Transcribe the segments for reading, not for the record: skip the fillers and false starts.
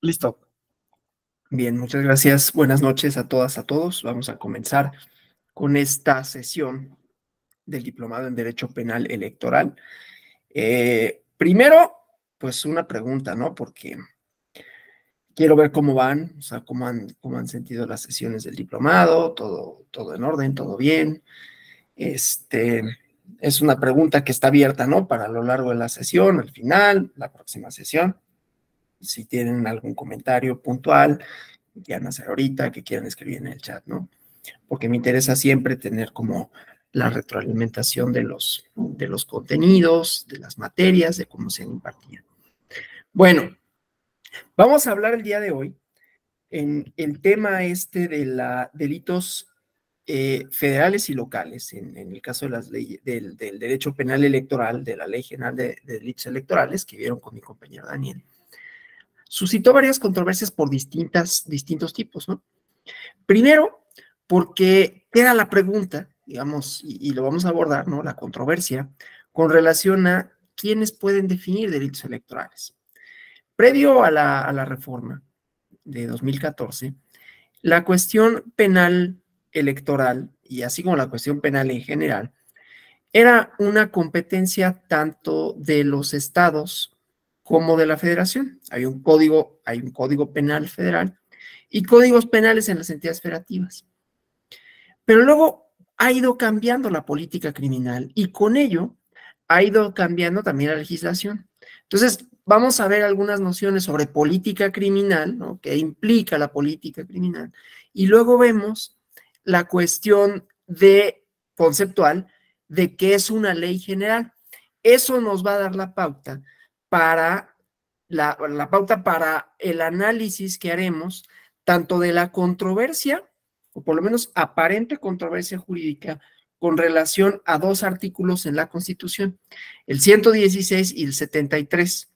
Listo. Bien, muchas gracias. Buenas noches a todas, a todos. Vamos a comenzar con esta sesión del Diplomado en Derecho Penal Electoral. Primero, pues una pregunta, ¿no? Porque quiero ver cómo van, o sea, cómo han sentido las sesiones del diplomado, todo en orden, todo bien. Es una pregunta que está abierta, ¿no? Para lo largo de la sesión, al final, la próxima sesión. Si tienen algún comentario puntual que quieran hacer ahorita, que quieran escribir en el chat, ¿no? Porque me interesa siempre tener como la retroalimentación de los contenidos, de las materias, de cómo se han impartido. Bueno, vamos a hablar el día de hoy en el tema de la delitos federales y locales, en el caso de las leyes, del derecho penal electoral, de la Ley General de Delitos Electorales, que vieron con mi compañero Daniel. Suscitó varias controversias por distintos tipos, ¿no? Primero, porque queda la pregunta, digamos, y lo vamos a abordar, ¿no? La controversia con relación a quiénes pueden definir delitos electorales. Previo a la reforma de 2014, la cuestión penal electoral, y así como la cuestión penal en general, era una competencia tanto de los estados como de la federación. Hay un código penal federal y códigos penales en las entidades federativas. Pero luego ha ido cambiando la política criminal y con ello ha ido cambiando también la legislación. Entonces, vamos a ver algunas nociones sobre política criminal, ¿no? ¿Qué implica la política criminal? Y luego vemos la cuestión conceptual de qué es una ley general. Eso nos va a dar la pauta para la pauta para el análisis que haremos tanto de la controversia, o por lo menos aparente controversia jurídica, con relación a dos artículos en la Constitución, el 116 y el 73.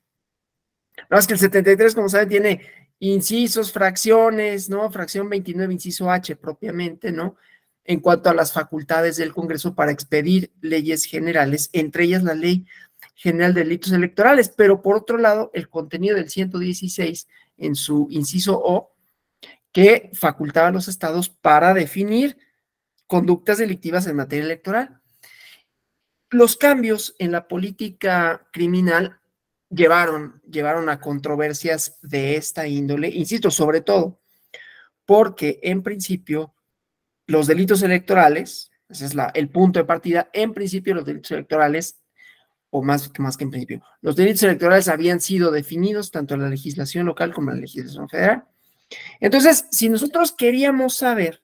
Nada más que el 73, como saben, tiene incisos, fracciones, ¿no? Fracción 29, inciso H propiamente, ¿no? En cuanto a las facultades del Congreso para expedir leyes generales, entre ellas la Ley General de Delitos Electorales, pero por otro lado, el contenido del 116 en su inciso O, que facultaba a los estados para definir conductas delictivas en materia electoral. Los cambios en la política criminal llevaron a controversias de esta índole, insisto, sobre todo porque en principio los delitos electorales, ese es el punto de partida, en principio los delitos electorales, o más que en principio, los delitos electorales habían sido definidos tanto en la legislación local como en la legislación federal. Entonces, si nosotros queríamos saber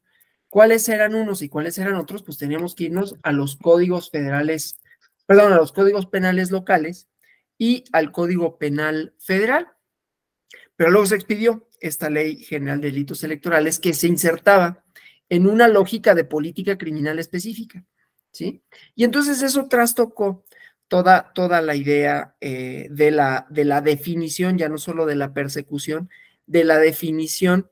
cuáles eran unos y cuáles eran otros, pues teníamos que irnos a los códigos federales, perdón, a los códigos penales locales y al Código Penal Federal. Pero luego se expidió esta Ley General de Delitos Electorales que se insertaba en una lógica de política criminal específica, ¿sí? Y entonces eso trastocó toda la idea de la definición, ya no solo de la persecución, de la definición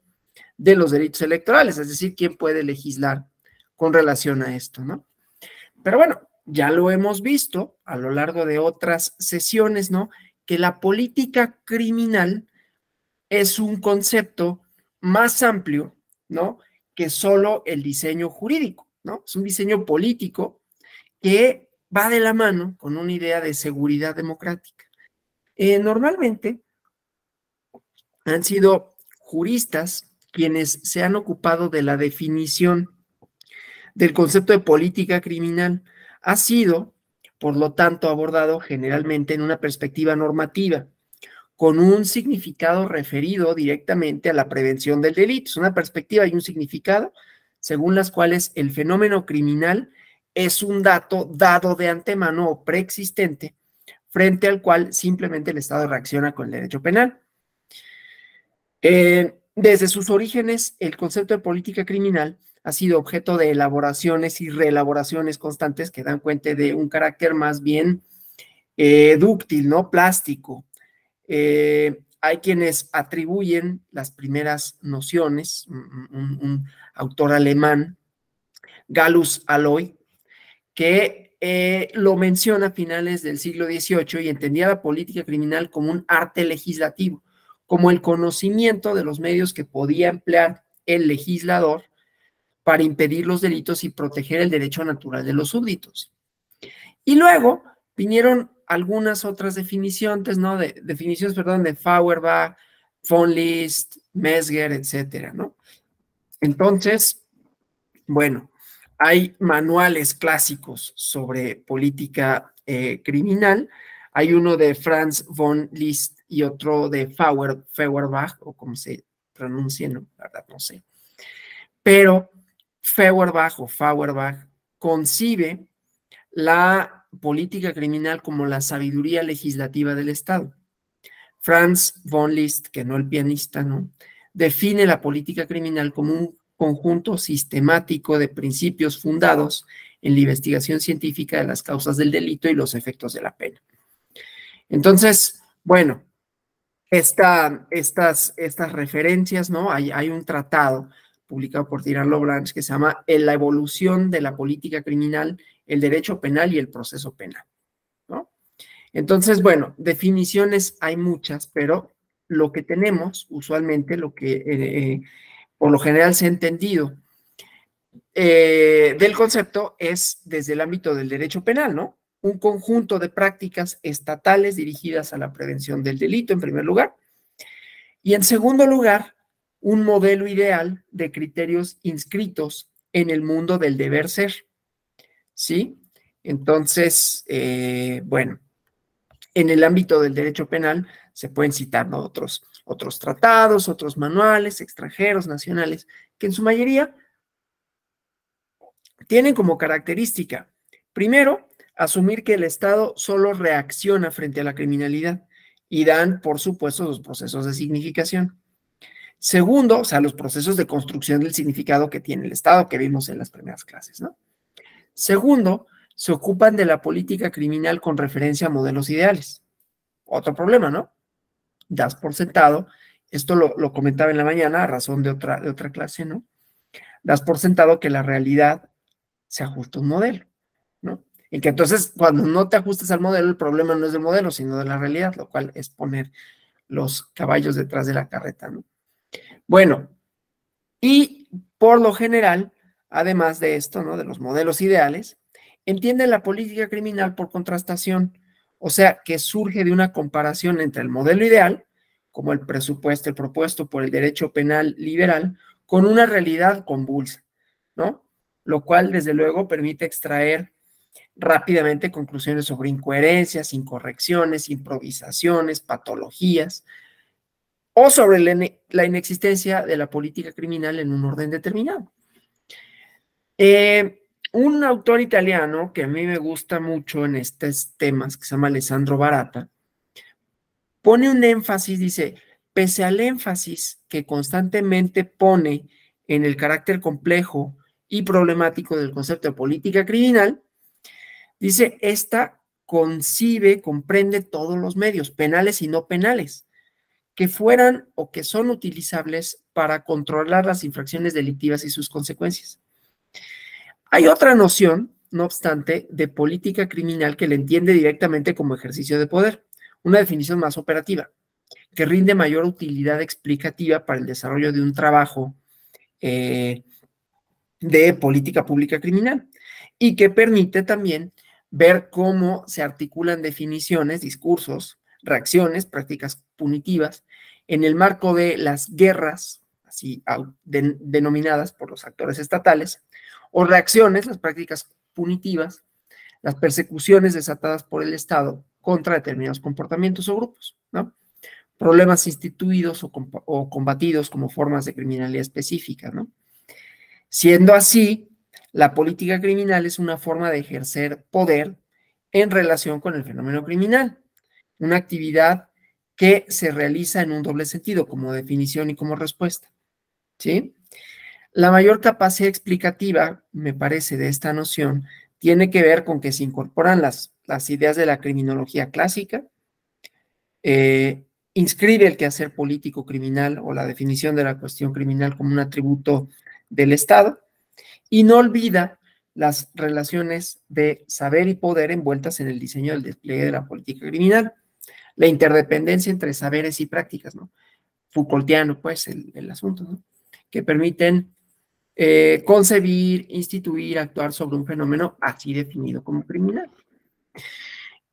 de los delitos electorales, es decir, quién puede legislar con relación a esto, ¿no? Pero bueno, ya lo hemos visto a lo largo de otras sesiones, ¿no? Que la política criminal es un concepto más amplio, ¿no? Que solo el diseño jurídico, ¿no? Es un diseño político que va de la mano con una idea de seguridad democrática. Normalmente han sido juristas quienes se han ocupado de la definición del concepto de política criminal. Ha sido, por lo tanto, abordado generalmente en una perspectiva normativa, con un significado referido directamente a la prevención del delito. Es una perspectiva y un significado según las cuales el fenómeno criminal es un dato dado de antemano o preexistente frente al cual simplemente el Estado reacciona con el derecho penal. Desde sus orígenes, el concepto de política criminal ha sido objeto de elaboraciones y reelaboraciones constantes que dan cuenta de un carácter más bien dúctil, ¿no? Plástico. Hay quienes atribuyen las primeras nociones, un autor alemán, Gallus Aloy, que lo menciona a finales del siglo XVIII y entendía la política criminal como un arte legislativo, como el conocimiento de los medios que podía emplear el legislador para impedir los delitos y proteger el derecho natural de los súbditos. Y luego vinieron algunas otras definiciones, ¿no? Definiciones, perdón, de Feuerbach, von List, Mesger, etcétera, ¿no? Entonces, bueno, hay manuales clásicos sobre política criminal. Hay uno de Franz von List y otro de Feuerbach, o como se pronuncia, no, la verdad no sé. Pero Feuerbach concibe la política criminal como la sabiduría legislativa del Estado. Franz von Liszt, que no el pianista, ¿no?, define la política criminal como un conjunto sistemático de principios fundados en la investigación científica de las causas del delito y los efectos de la pena. Entonces, bueno, estas referencias, ¿no? Hay un tratado publicado por Tirant Loblanche que se llama La evolución de la política criminal, el derecho penal y el proceso penal, ¿no? Entonces, bueno, definiciones hay muchas, pero lo que tenemos usualmente, lo que por lo general se ha entendido del concepto es desde el ámbito del derecho penal, ¿no? Un conjunto de prácticas estatales dirigidas a la prevención del delito, en primer lugar, y en segundo lugar, un modelo ideal de criterios inscritos en el mundo del deber ser, ¿sí? Entonces, bueno, en el ámbito del derecho penal se pueden citar, ¿no?, otros tratados, otros manuales extranjeros, nacionales, que en su mayoría tienen como característica, primero, asumir que el Estado solo reacciona frente a la criminalidad y dan, por supuesto, los procesos de significación. Segundo, o sea, los procesos de construcción del significado que tiene el Estado, que vimos en las primeras clases, ¿no? Segundo, se ocupan de la política criminal con referencia a modelos ideales. Otro problema, ¿no? Das por sentado, esto lo comentaba en la mañana a razón de otra clase, ¿no? Das por sentado que la realidad se ajusta a un modelo, ¿no? Y que entonces cuando no te ajustas al modelo, el problema no es del modelo, sino de la realidad, lo cual es poner los caballos detrás de la carreta, ¿no? Bueno, y por lo general, además de esto, ¿no?, de los modelos ideales, entiende la política criminal por contrastación, o sea, que surge de una comparación entre el modelo ideal, como el presupuesto, el propuesto por el derecho penal liberal, con una realidad convulsa, ¿no? Lo cual, desde luego, permite extraer rápidamente conclusiones sobre incoherencias, incorrecciones, improvisaciones, patologías, o sobre la inexistencia de la política criminal en un orden determinado. Un autor italiano que a mí me gusta mucho en estos temas, que se llama Alessandro Barata, pone un énfasis, dice, pese al énfasis que constantemente pone en el carácter complejo y problemático del concepto de política criminal, dice, esta comprende todos los medios, penales y no penales, que fueran o que son utilizables para controlar las infracciones delictivas y sus consecuencias. Hay otra noción, no obstante, de política criminal que le entiende directamente como ejercicio de poder, una definición más operativa, que rinde mayor utilidad explicativa para el desarrollo de un trabajo de política pública criminal y que permite también ver cómo se articulan definiciones, discursos, reacciones, prácticas punitivas en el marco de las guerras, así denominadas por los actores estatales, o reacciones, las prácticas punitivas, las persecuciones desatadas por el Estado contra determinados comportamientos o grupos, ¿no? Problemas instituidos o combatidos como formas de criminalidad específica, ¿no? Siendo así, la política criminal es una forma de ejercer poder en relación con el fenómeno criminal, una actividad que se realiza en un doble sentido, como definición y como respuesta, ¿sí? La mayor capacidad explicativa, me parece, de esta noción tiene que ver con que se incorporan las ideas de la criminología clásica, inscribe el quehacer político criminal o la definición de la cuestión criminal como un atributo del Estado y no olvida las relaciones de saber y poder envueltas en el diseño del despliegue de la política criminal, la interdependencia entre saberes y prácticas, ¿no? Foucaultiano, pues, el asunto, ¿no? Que permiten concebir, instituir, actuar sobre un fenómeno así definido como criminal.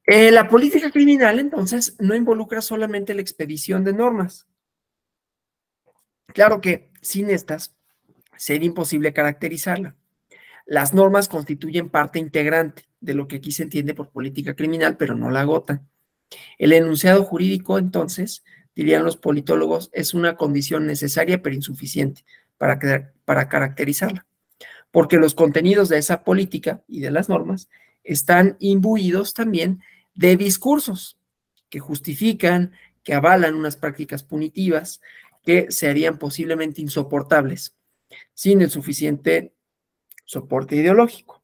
La política criminal, entonces, no involucra solamente la expedición de normas. Claro que sin estas sería imposible caracterizarla. Las normas constituyen parte integrante de lo que aquí se entiende por política criminal, pero no la agotan. El enunciado jurídico, entonces, dirían los politólogos, es una condición necesaria pero insuficiente para caracterizarla, porque los contenidos de esa política y de las normas están imbuidos también de discursos que justifican, que avalan unas prácticas punitivas que se harían posiblemente insoportables sin el suficiente soporte ideológico.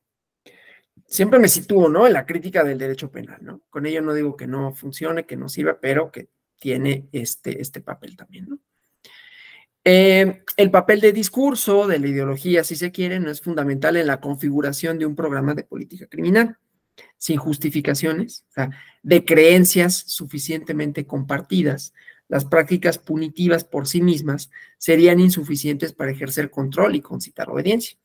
Siempre me sitúo, ¿no?, en la crítica del derecho penal, ¿no? Con ello no digo que no funcione, que no sirva, pero que tiene este papel también, ¿no? El papel de discurso, de la ideología, si se quiere, no es fundamental en la configuración de un programa de política criminal, sin justificaciones, o sea, de creencias suficientemente compartidas. Las prácticas punitivas por sí mismas serían insuficientes para ejercer control y concitar obediencia.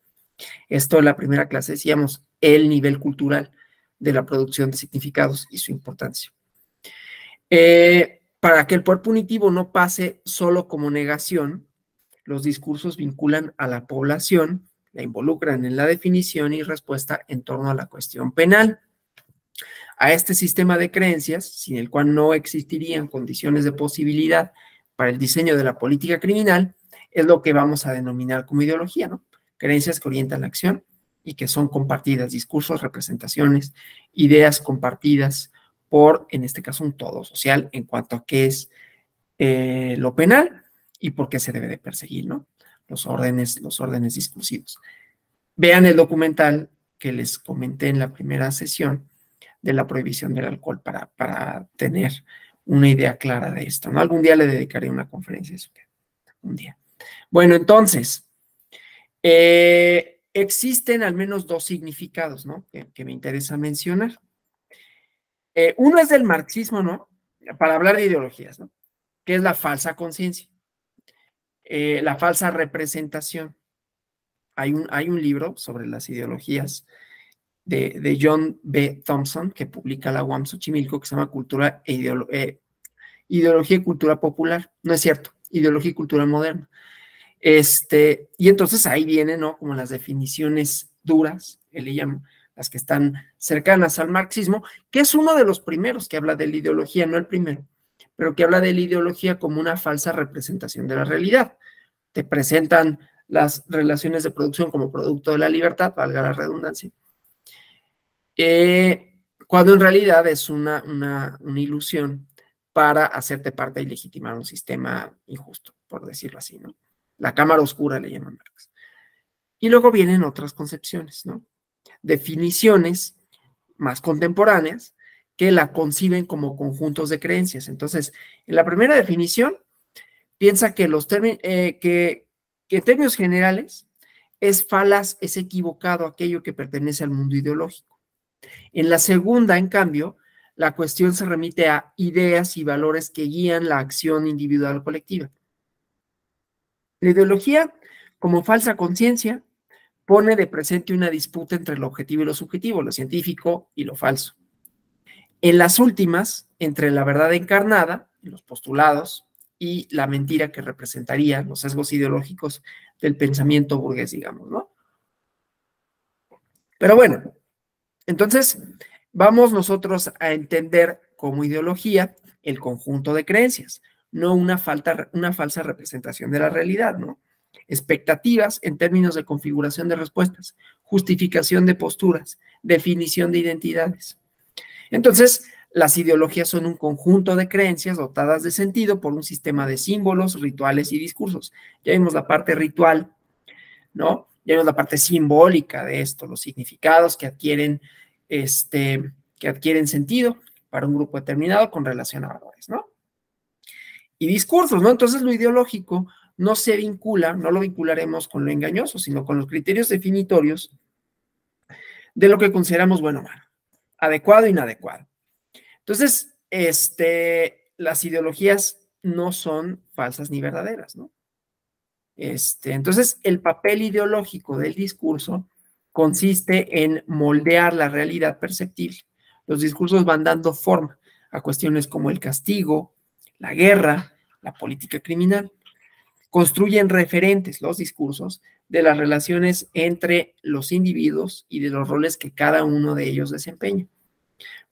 Esto en la primera clase decíamos, el nivel cultural de la producción de significados y su importancia. Para que el poder punitivo no pase solo como negación, los discursos vinculan a la población, la involucran en la definición y respuesta en torno a la cuestión penal. A este sistema de creencias, sin el cual no existirían condiciones de posibilidad para el diseño de la política criminal, es lo que vamos a denominar como ideología, ¿no? Creencias que orientan la acción y que son compartidas, discursos, representaciones, ideas compartidas por, en este caso, un todo social en cuanto a qué es lo penal y por qué se debe de perseguir, ¿no? Los órdenes discursivos. Vean el documental que les comenté en la primera sesión de la prohibición del alcohol para tener una idea clara de esto, ¿no? Algún día le dedicaré una conferencia a eso, un día. Bueno, entonces, existen al menos dos significados, ¿no?, que me interesa mencionar. Uno es del marxismo, ¿no?, para hablar de ideologías, ¿no?, que es la falsa conciencia, la falsa representación. Hay un libro sobre las ideologías de John B. Thompson, que publica la UAM Xochimilco, que se llama Ideología y Cultura Popular. No es cierto, Ideología y Cultura Moderna. Y entonces ahí vienen, ¿no?, como las definiciones duras, que le llaman, las que están cercanas al marxismo, que es uno de los primeros que habla de la ideología, no el primero, pero que habla de la ideología como una falsa representación de la realidad. Te presentan las relaciones de producción como producto de la libertad, valga la redundancia, cuando en realidad es una ilusión para hacerte parte y legitimar un sistema injusto, por decirlo así, ¿no? La cámara oscura le llaman Marx. Y luego vienen otras concepciones, ¿no? Definiciones más contemporáneas que la conciben como conjuntos de creencias. Entonces, en la primera definición, piensa que en términos generales es falaz, es equivocado aquello que pertenece al mundo ideológico. En la segunda, en cambio, la cuestión se remite a ideas y valores que guían la acción individual o colectiva. La ideología, como falsa conciencia, pone de presente una disputa entre lo objetivo y lo subjetivo, lo científico y lo falso. En las últimas, entre la verdad encarnada, los postulados, y la mentira que representaría los sesgos ideológicos del pensamiento burgués, digamos, ¿no? Pero bueno, entonces vamos nosotros a entender como ideología el conjunto de creencias, no una falsa representación de la realidad, ¿no? Expectativas en términos de configuración de respuestas, justificación de posturas, definición de identidades. Entonces, las ideologías son un conjunto de creencias dotadas de sentido por un sistema de símbolos, rituales y discursos. Ya vimos la parte ritual, ¿no? Ya vimos la parte simbólica de esto, los significados que adquieren sentido para un grupo determinado con relación a valores, ¿no? Y discursos, ¿no? Entonces, lo ideológico no se vincula, no lo vincularemos con lo engañoso, sino con los criterios definitorios de lo que consideramos bueno o malo, adecuado e inadecuado. Entonces, las ideologías no son falsas ni verdaderas, ¿no? Entonces, el papel ideológico del discurso consiste en moldear la realidad perceptible. Los discursos van dando forma a cuestiones como el castigo, la guerra, la política criminal. Construyen referentes, los discursos, de las relaciones entre los individuos y de los roles que cada uno de ellos desempeña.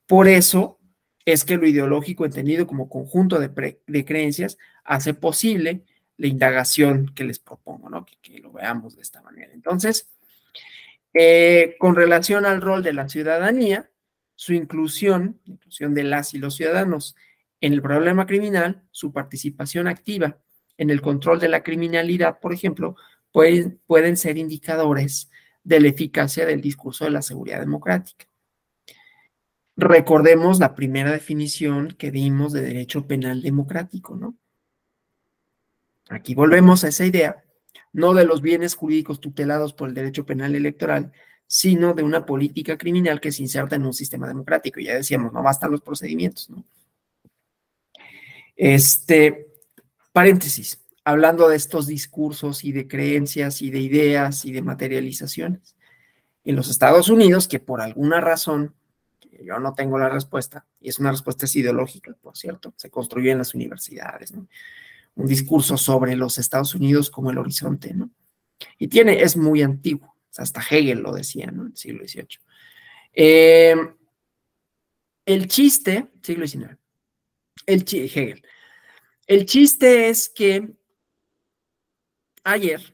Por eso es que lo ideológico, entendido como conjunto de creencias, hace posible la indagación que les propongo, ¿no? Que lo veamos de esta manera. Entonces, con relación al rol de la ciudadanía, su inclusión de las y los ciudadanos en el problema criminal, su participación activa en el control de la criminalidad, por ejemplo, pueden ser indicadores de la eficacia del discurso de la seguridad democrática. Recordemos la primera definición que dimos de derecho penal democrático, ¿no? Aquí volvemos a esa idea, no de los bienes jurídicos tutelados por el derecho penal electoral, sino de una política criminal que se inserta en un sistema democrático. Ya decíamos, no bastan los procedimientos, ¿no? Paréntesis, hablando de estos discursos y de creencias y de ideas y de materializaciones. En los Estados Unidos, que por alguna razón, yo no tengo la respuesta, y es una respuesta ideológica, por cierto, se construyó en las universidades, ¿no? Un discurso sobre los Estados Unidos como el horizonte, ¿no? Y es muy antiguo, hasta Hegel lo decía, ¿no? En el siglo XVIII. El chiste, siglo XIX, Hegel. El chiste es que ayer,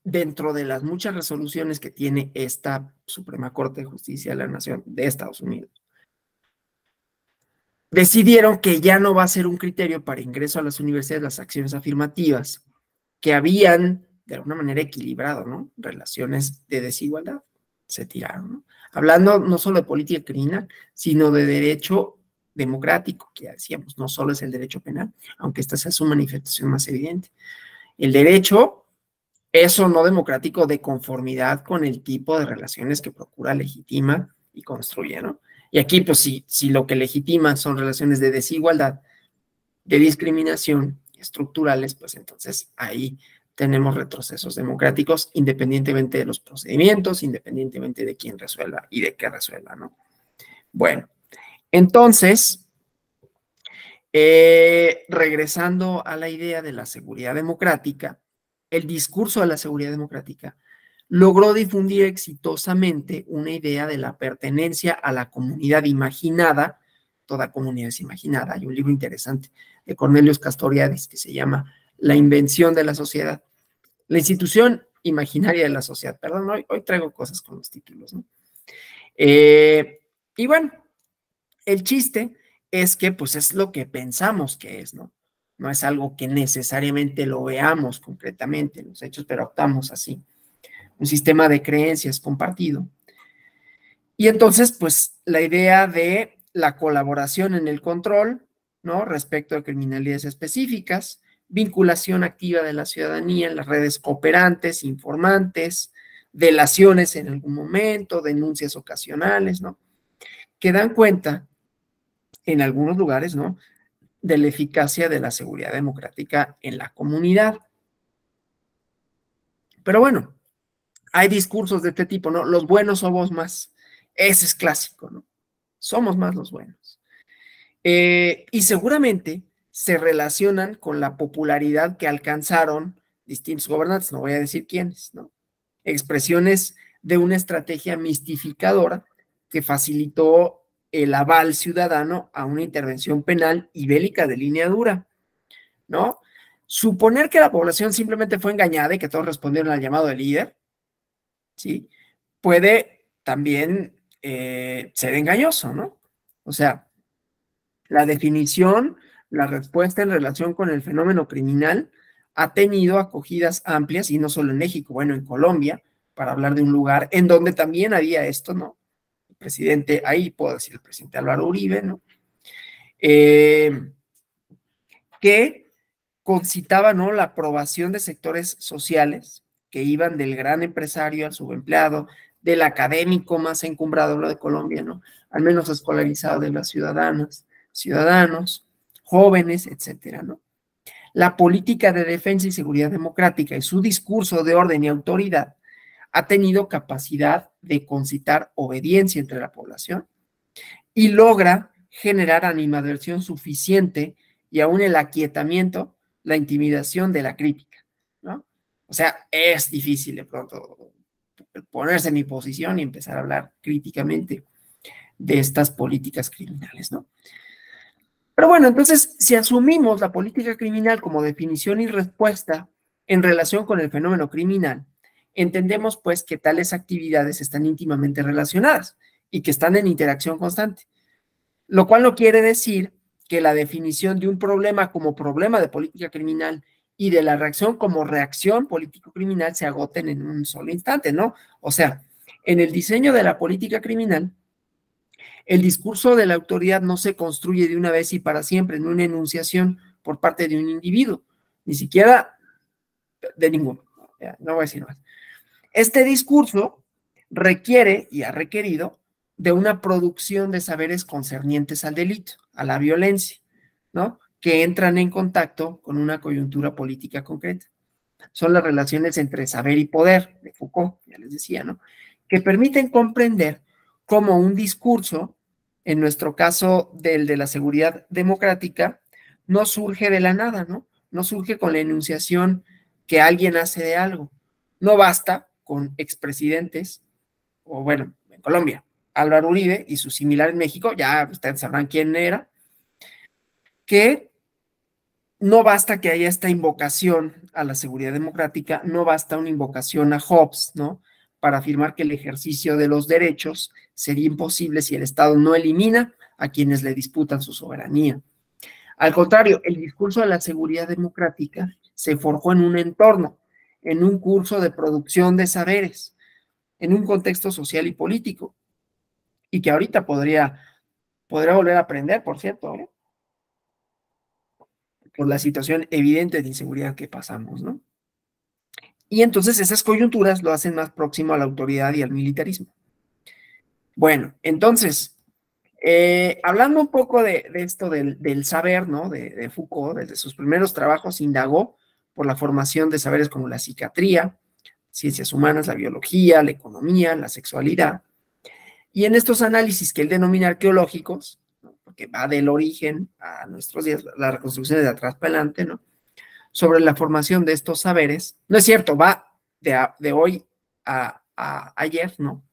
dentro de las muchas resoluciones que tiene esta Suprema Corte de Justicia de la Nación de Estados Unidos, decidieron que ya no va a ser un criterio para ingreso a las universidades las acciones afirmativas que habían, de alguna manera, equilibrado, ¿no? Relaciones de desigualdad. Se tiraron, ¿no? Hablando no solo de política criminal, sino de derecho democrático, que ya decíamos, no solo es el derecho penal, aunque esta sea su manifestación más evidente. El derecho, eso no democrático, de conformidad con el tipo de relaciones que procura, legitima y construye, ¿no? Y aquí, pues, si lo que legitima son relaciones de desigualdad, de discriminación estructurales, pues entonces ahí tenemos retrocesos democráticos, independientemente de los procedimientos, independientemente de quién resuelva y de qué resuelva, ¿no? Bueno, entonces, regresando a la idea de la seguridad democrática, el discurso de la seguridad democrática logró difundir exitosamente una idea de la pertenencia a la comunidad imaginada. Toda comunidad es imaginada. Hay un libro interesante de Cornelius Castoriadis que se llama La invención de la sociedad. La institución imaginaria de la sociedad. Perdón, hoy traigo cosas con los títulos, ¿no? Y bueno, el chiste es que pues es lo que pensamos que es, ¿no? No es algo que necesariamente lo veamos concretamente en los hechos, pero optamos así. Un sistema de creencias compartido. Y entonces, pues, la idea de la colaboración en el control, ¿no? Respecto a criminalidades específicas, vinculación activa de la ciudadanía en las redes cooperantes, informantes, delaciones en algún momento, denuncias ocasionales, ¿no? Que dan cuenta, en algunos lugares, ¿no?, de la eficacia de la seguridad democrática en la comunidad. Pero bueno, hay discursos de este tipo, ¿no? Los buenos somos más. Ese es clásico, ¿no? Somos más los buenos. Y seguramente se relacionan con la popularidad que alcanzaron distintos gobernantes, no voy a decir quiénes, ¿no? Expresiones de una estrategia mistificadora que facilitó el aval ciudadano a una intervención penal y bélica de línea dura, ¿no? Suponer que la población simplemente fue engañada y que todos respondieron al llamado del líder, ¿sí?, puede también ser engañoso, ¿no? O sea, la definición, la respuesta en relación con el fenómeno criminal ha tenido acogidas amplias, y no solo en México, bueno, en Colombia, para hablar de un lugar en donde también había esto, ¿no? El presidente, ahí puedo decir el presidente Álvaro Uribe, ¿no? Que concitaba, ¿no?, la aprobación de sectores sociales que iban del gran empresario al subempleado, del académico más encumbrado, lo de Colombia, ¿no?, al menos escolarizado, de las ciudadanos, jóvenes, etcétera, ¿no? la política de defensa y seguridad democrática y su discurso de orden y autoridad ha tenido capacidad de concitar obediencia entre la población y logra generar animadversión suficiente y aún el aquietamiento, la intimidación de la crítica, ¿no? O sea, es difícil de pronto ponerse en mi posición y empezar a hablar críticamente de estas políticas criminales, ¿no? Pero bueno, entonces, si asumimos la política criminal como definición y respuesta en relación con el fenómeno criminal, entendemos pues que tales actividades están íntimamente relacionadas y que están en interacción constante, lo cual no quiere decir que la definición de un problema como problema de política criminal y de la reacción como reacción político-criminal se agoten en un solo instante, ¿no? O sea, en el diseño de la política criminal, el discurso de la autoridad no se construye de una vez y para siempre en una enunciación por parte de un individuo, ni siquiera de ninguno. No voy a decir más. Este discurso requiere y ha requerido de una producción de saberes concernientes al delito, a la violencia, ¿no? Que entran en contacto con una coyuntura política concreta. Son las relaciones entre saber y poder, de Foucault, ya les decía, ¿no? Que permiten comprender cómo un discurso, en nuestro caso del de la seguridad democrática, no surge de la nada, ¿no? No surge con la enunciación que alguien hace de algo. No basta con expresidentes, o bueno, en Colombia, Álvaro Uribe y su similar en México, ya ustedes sabrán quién era, que no basta que haya esta invocación a la seguridad democrática, no basta una invocación a Hobbes, ¿no? Para afirmar que el ejercicio de los derechos sería imposible si el Estado no elimina a quienes le disputan su soberanía. Al contrario, el discurso de la seguridad democrática se forjó en un entorno, en un curso de producción de saberes, en un contexto social y político, y que ahorita podría volver a aprender, por cierto, ¿eh? Por la situación evidente de inseguridad que pasamos, ¿no? Y entonces esas coyunturas lo hacen más próximo a la autoridad y al militarismo. Bueno, entonces, hablando un poco de esto del saber, ¿no? De Foucault, desde sus primeros trabajos indagó por la formación de saberes como la psiquiatría, ciencias humanas, la biología, la economía, la sexualidad. Y en estos análisis que él denomina arqueológicos, ¿no? Porque va del origen a nuestros días, la reconstrucción de atrás para adelante, ¿no? Sobre la formación de estos saberes, no es cierto, va de hoy a ayer, ¿no?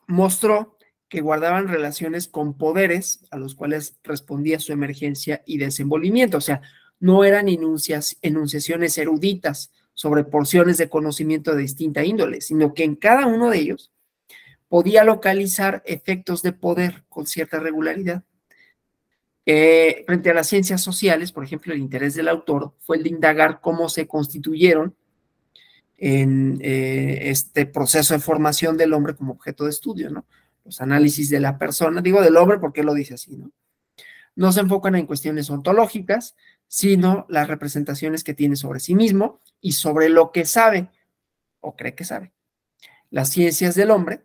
Mostró que guardaban relaciones con poderes a los cuales respondía su emergencia y desenvolvimiento, o sea, no eran enunciaciones eruditas sobre porciones de conocimiento de distinta índole, sino que en cada uno de ellos podía localizar efectos de poder con cierta regularidad. Frente a las ciencias sociales, por ejemplo, el interés del autor fue el de indagar cómo se constituyeron en este proceso de formación del hombre como objeto de estudio, ¿no? Los análisis de la persona, digo del hombre porque lo dice así, ¿no? No se enfocan en cuestiones ontológicas, sino las representaciones que tiene sobre sí mismo y sobre lo que sabe o cree que sabe. Las ciencias del hombre,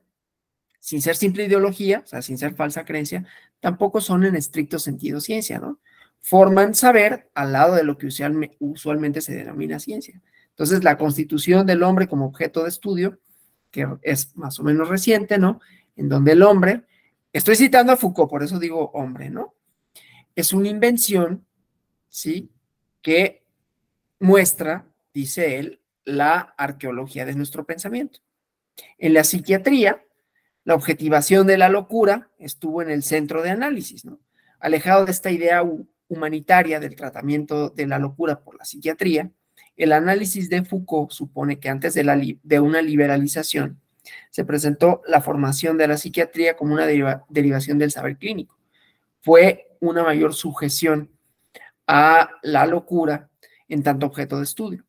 sin ser simple ideología, o sea, sin ser falsa creencia, tampoco son en estricto sentido ciencia, ¿no? Forman saber al lado de lo que usualmente se denomina ciencia. Entonces, la constitución del hombre como objeto de estudio, que es más o menos reciente, ¿no? En donde el hombre, estoy citando a Foucault, por eso digo hombre, ¿no? Es una invención, ¿sí? Que muestra, dice él, la arqueología de nuestro pensamiento. En la psiquiatría, la objetivación de la locura estuvo en el centro de análisis, ¿no? Alejado de esta idea humanitaria del tratamiento de la locura por la psiquiatría, el análisis de Foucault supone que antes de una liberalización se presentó la formación de la psiquiatría como una derivación del saber clínico. Fue una mayor sujeción a la locura en tanto objeto de estudio.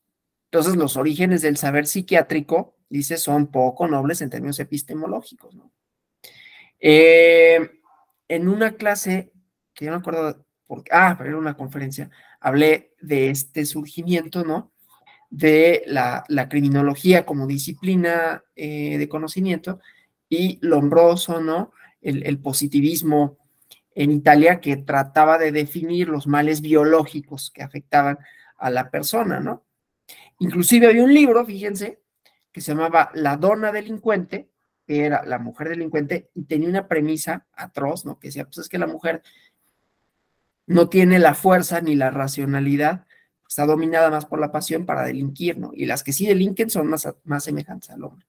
Entonces, los orígenes del saber psiquiátrico, dice, son poco nobles en términos epistemológicos, ¿no? En una clase, que yo no me acuerdo, pero era una conferencia, hablé de este surgimiento, ¿no? De la criminología como disciplina de conocimiento y Lombroso, ¿no? El positivismo en Italia que trataba de definir los males biológicos que afectaban a la persona, ¿no? Inclusive había un libro, fíjense, que se llamaba La donna delincuente, que era la mujer delincuente, y tenía una premisa atroz, ¿no? Que decía, pues es que la mujer no tiene la fuerza ni la racionalidad, está dominada más por la pasión para delinquir, ¿no? Y las que sí delinquen son más semejantes al hombre.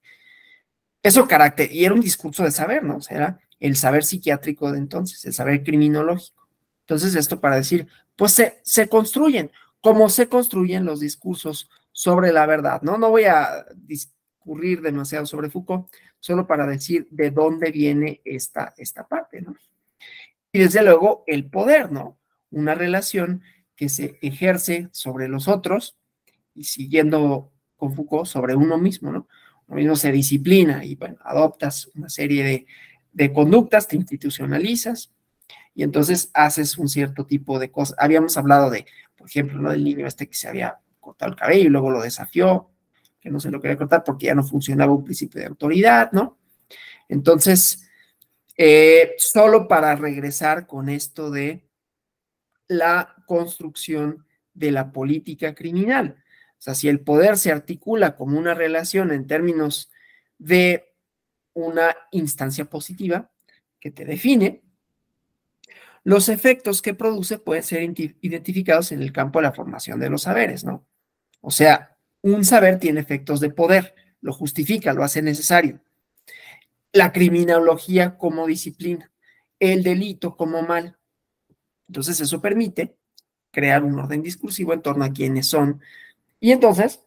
Eso carácter, y era un discurso de saber, ¿no? O sea, era el saber psiquiátrico de entonces, el saber criminológico. Entonces, esto para decir, pues se construyen, como se construyen los discursos sobre la verdad, ¿no? No voy a discurrir demasiado sobre Foucault, solo para decir de dónde viene esta parte, ¿no? Y desde luego el poder, ¿no? Una relación que se ejerce sobre los otros y siguiendo con Foucault sobre uno mismo, ¿no? Uno mismo se disciplina y, bueno, adoptas una serie de conductas, te institucionalizas y entonces haces un cierto tipo de cosas. Habíamos hablado de, por ejemplo, ¿no? Del niño este que se había cortado el cabello y luego lo desafió, que no se lo quería cortar porque ya no funcionaba un principio de autoridad, ¿no? Entonces, solo para regresar con esto de la construcción de la política criminal. O sea, si el poder se articula como una relación en términos de una instancia positiva que te define, los efectos que produce pueden ser identificados en el campo de la formación de los saberes, ¿no? O sea, un saber tiene efectos de poder, lo justifica, lo hace necesario. La criminología como disciplina, el delito como mal. Entonces, eso permite crear un orden discursivo en torno a quiénes son y entonces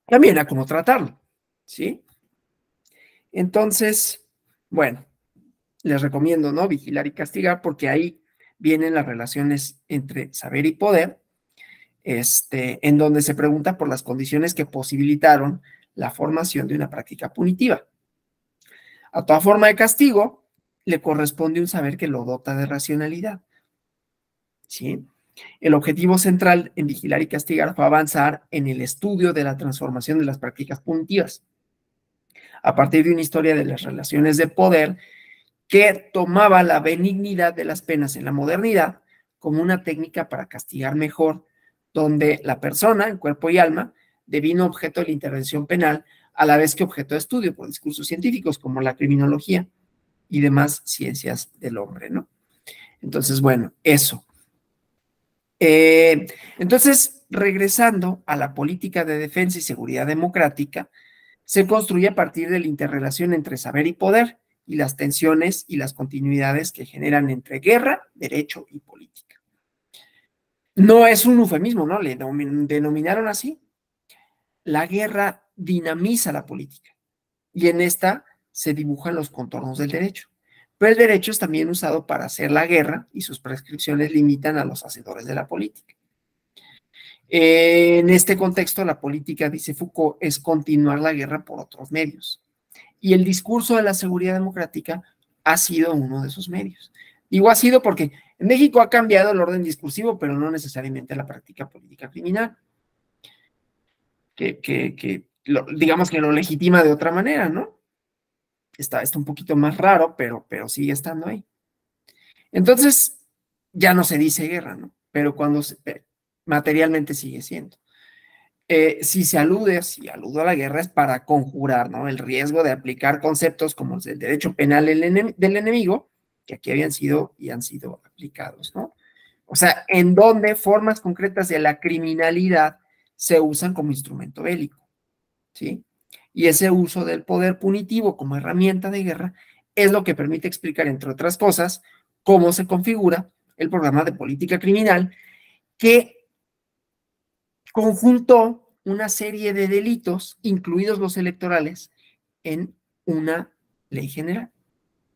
también a cómo tratarlo, ¿sí? Entonces, bueno, les recomiendo, ¿no? Vigilar y castigar, porque ahí vienen las relaciones entre saber y poder, en donde se pregunta por las condiciones que posibilitaron la formación de una práctica punitiva. A toda forma de castigo le corresponde un saber que lo dota de racionalidad, ¿sí? El objetivo central en vigilar y castigar fue avanzar en el estudio de la transformación de las prácticas punitivas, a partir de una historia de las relaciones de poder que tomaba la benignidad de las penas en la modernidad como una técnica para castigar mejor, donde la persona, en cuerpo y alma, devino objeto de la intervención penal, a la vez que objeto de estudio por discursos científicos como la criminología y demás ciencias del hombre, ¿no? Entonces, bueno, eso. Entonces, regresando a la política de defensa y seguridad democrática, se construye a partir de la interrelación entre saber y poder y las tensiones y las continuidades que generan entre guerra, derecho y política. No es un eufemismo, ¿no? Le denominaron así. La guerra dinamiza la política y en esta se dibujan los contornos del derecho. Pero el derecho es también usado para hacer la guerra y sus prescripciones limitan a los hacedores de la política. En este contexto, la política, dice Foucault, es continuar la guerra por otros medios. Y el discurso de la seguridad democrática ha sido uno de esos medios. Digo ha sido porque en México ha cambiado el orden discursivo, pero no necesariamente la práctica política criminal, digamos que lo legitima de otra manera, ¿no? Está un poquito más raro, pero sigue estando ahí. Entonces, ya no se dice guerra, ¿no? Pero materialmente sigue siendo. Si aludo a la guerra es para conjurar, ¿no? El riesgo de aplicar conceptos como el derecho penal del enemigo, que aquí habían sido y han sido aplicados, ¿no? O sea, en donde formas concretas de la criminalidad se usan como instrumento bélico, ¿sí? Y ese uso del poder punitivo como herramienta de guerra es lo que permite explicar, entre otras cosas, cómo se configura el programa de política criminal que conjuntó una serie de delitos, incluidos los electorales, en una ley general,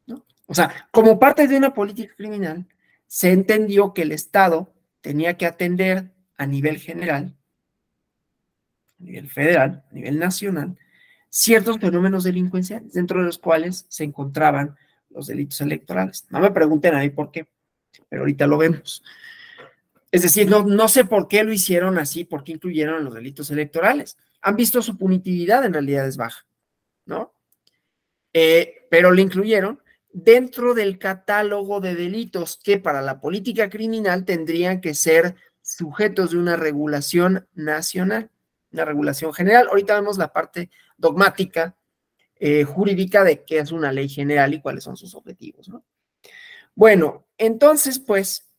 ¿no? O sea, como parte de una política criminal, se entendió que el Estado tenía que atender a nivel general, a nivel federal, a nivel nacional, ciertos fenómenos delincuenciales, dentro de los cuales se encontraban los delitos electorales. No me pregunten a mí por qué, pero ahorita lo vemos. Es decir, no sé por qué lo hicieron así, por qué incluyeron los delitos electorales. Han visto su punitividad, en realidad es baja, ¿no? Pero lo incluyeron dentro del catálogo de delitos que para la política criminal tendrían que ser sujetos de una regulación nacional, una regulación general. Ahorita vemos la parte dogmática, jurídica de qué es una ley general y cuáles son sus objetivos, ¿no? Bueno, entonces, pues,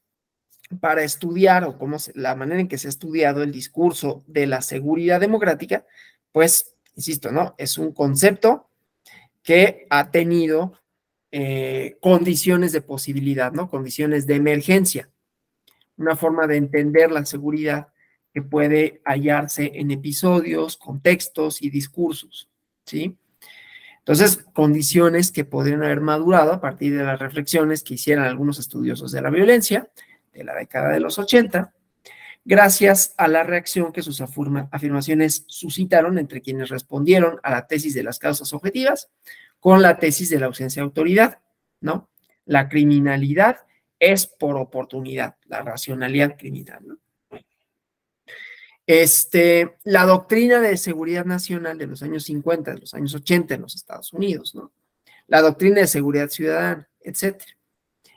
para estudiar o la manera en que se ha estudiado el discurso de la seguridad democrática, pues, insisto, ¿no? Es un concepto que ha tenido condiciones de posibilidad, ¿no? Condiciones de emergencia, una forma de entender la seguridad que puede hallarse en episodios, contextos y discursos, ¿sí? Entonces, condiciones que podrían haber madurado a partir de las reflexiones que hicieran algunos estudiosos de la violencia de la década de los 80, gracias a la reacción que sus afirmaciones suscitaron entre quienes respondieron a la tesis de las causas objetivas con la tesis de la ausencia de autoridad, ¿no? La criminalidad es por oportunidad, la racionalidad criminal, ¿no? La doctrina de seguridad nacional de los años 50, de los años 80 en los Estados Unidos, ¿no? La doctrina de seguridad ciudadana, etcétera.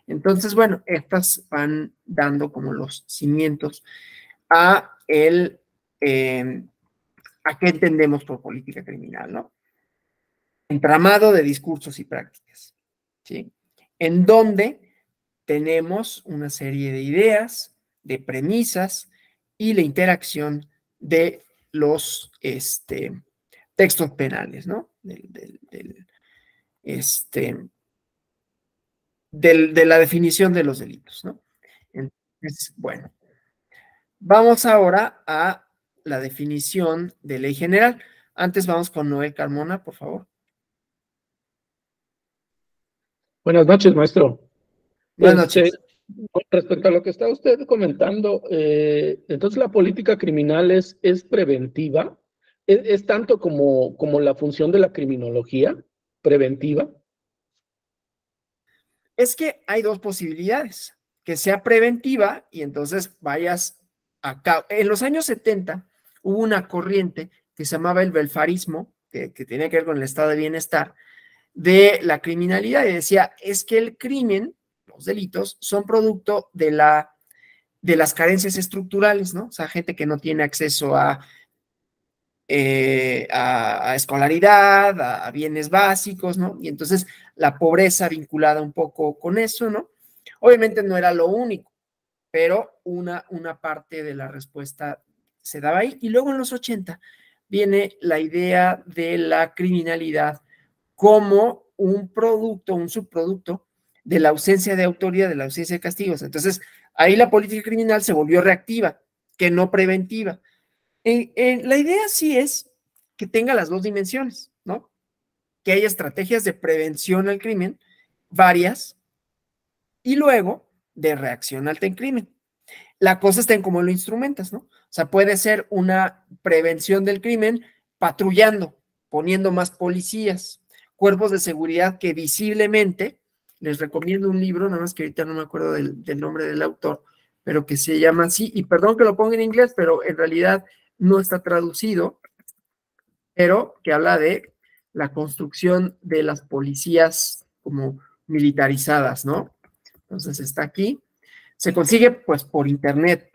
Entonces, bueno, estas van dando como los cimientos a qué entendemos por política criminal, ¿no? Entramado de discursos y prácticas, ¿sí? En donde tenemos una serie de ideas, de premisas y la interacción de los textos penales, ¿no? De la definición de los delitos, ¿no? Entonces, bueno, vamos ahora a la definición de ley general. Antes vamos con Noé Carmona, por favor. Buenas noches, maestro. Buenas noches. Respecto a lo que está usted comentando, entonces la política criminal es preventiva, es tanto como la función de la criminología preventiva. Es que hay dos posibilidades, que sea preventiva y entonces vayas acá. En los años 70 hubo una corriente que se llamaba el welfarismo, que tenía que ver con el estado de bienestar de la criminalidad y decía, es que el crimen, los delitos, son producto de las carencias estructurales, ¿no? O sea, gente que no tiene acceso a escolaridad, a bienes básicos, ¿no? Y entonces la pobreza vinculada un poco con eso, ¿no? Obviamente no era lo único, pero una parte de la respuesta se daba ahí. Y luego en los 80 viene la idea de la criminalidad como un producto, un subproducto de la ausencia de autoridad, de la ausencia de castigos. Entonces, ahí la política criminal se volvió reactiva, que no preventiva. La idea sí es que tenga las dos dimensiones, ¿no? Que haya estrategias de prevención al crimen, varias, y luego de reacción al crimen. La cosa está en cómo lo instrumentas, ¿no? O sea, puede ser una prevención del crimen patrullando, poniendo más policías, cuerpos de seguridad que visiblemente, les recomiendo un libro, nada más que ahorita no me acuerdo del nombre del autor, pero que se llama así, y perdón que lo ponga en inglés, pero en realidad no está traducido, pero que habla de la construcción de las policías como militarizadas, ¿no? Entonces está aquí. Se consigue pues por internet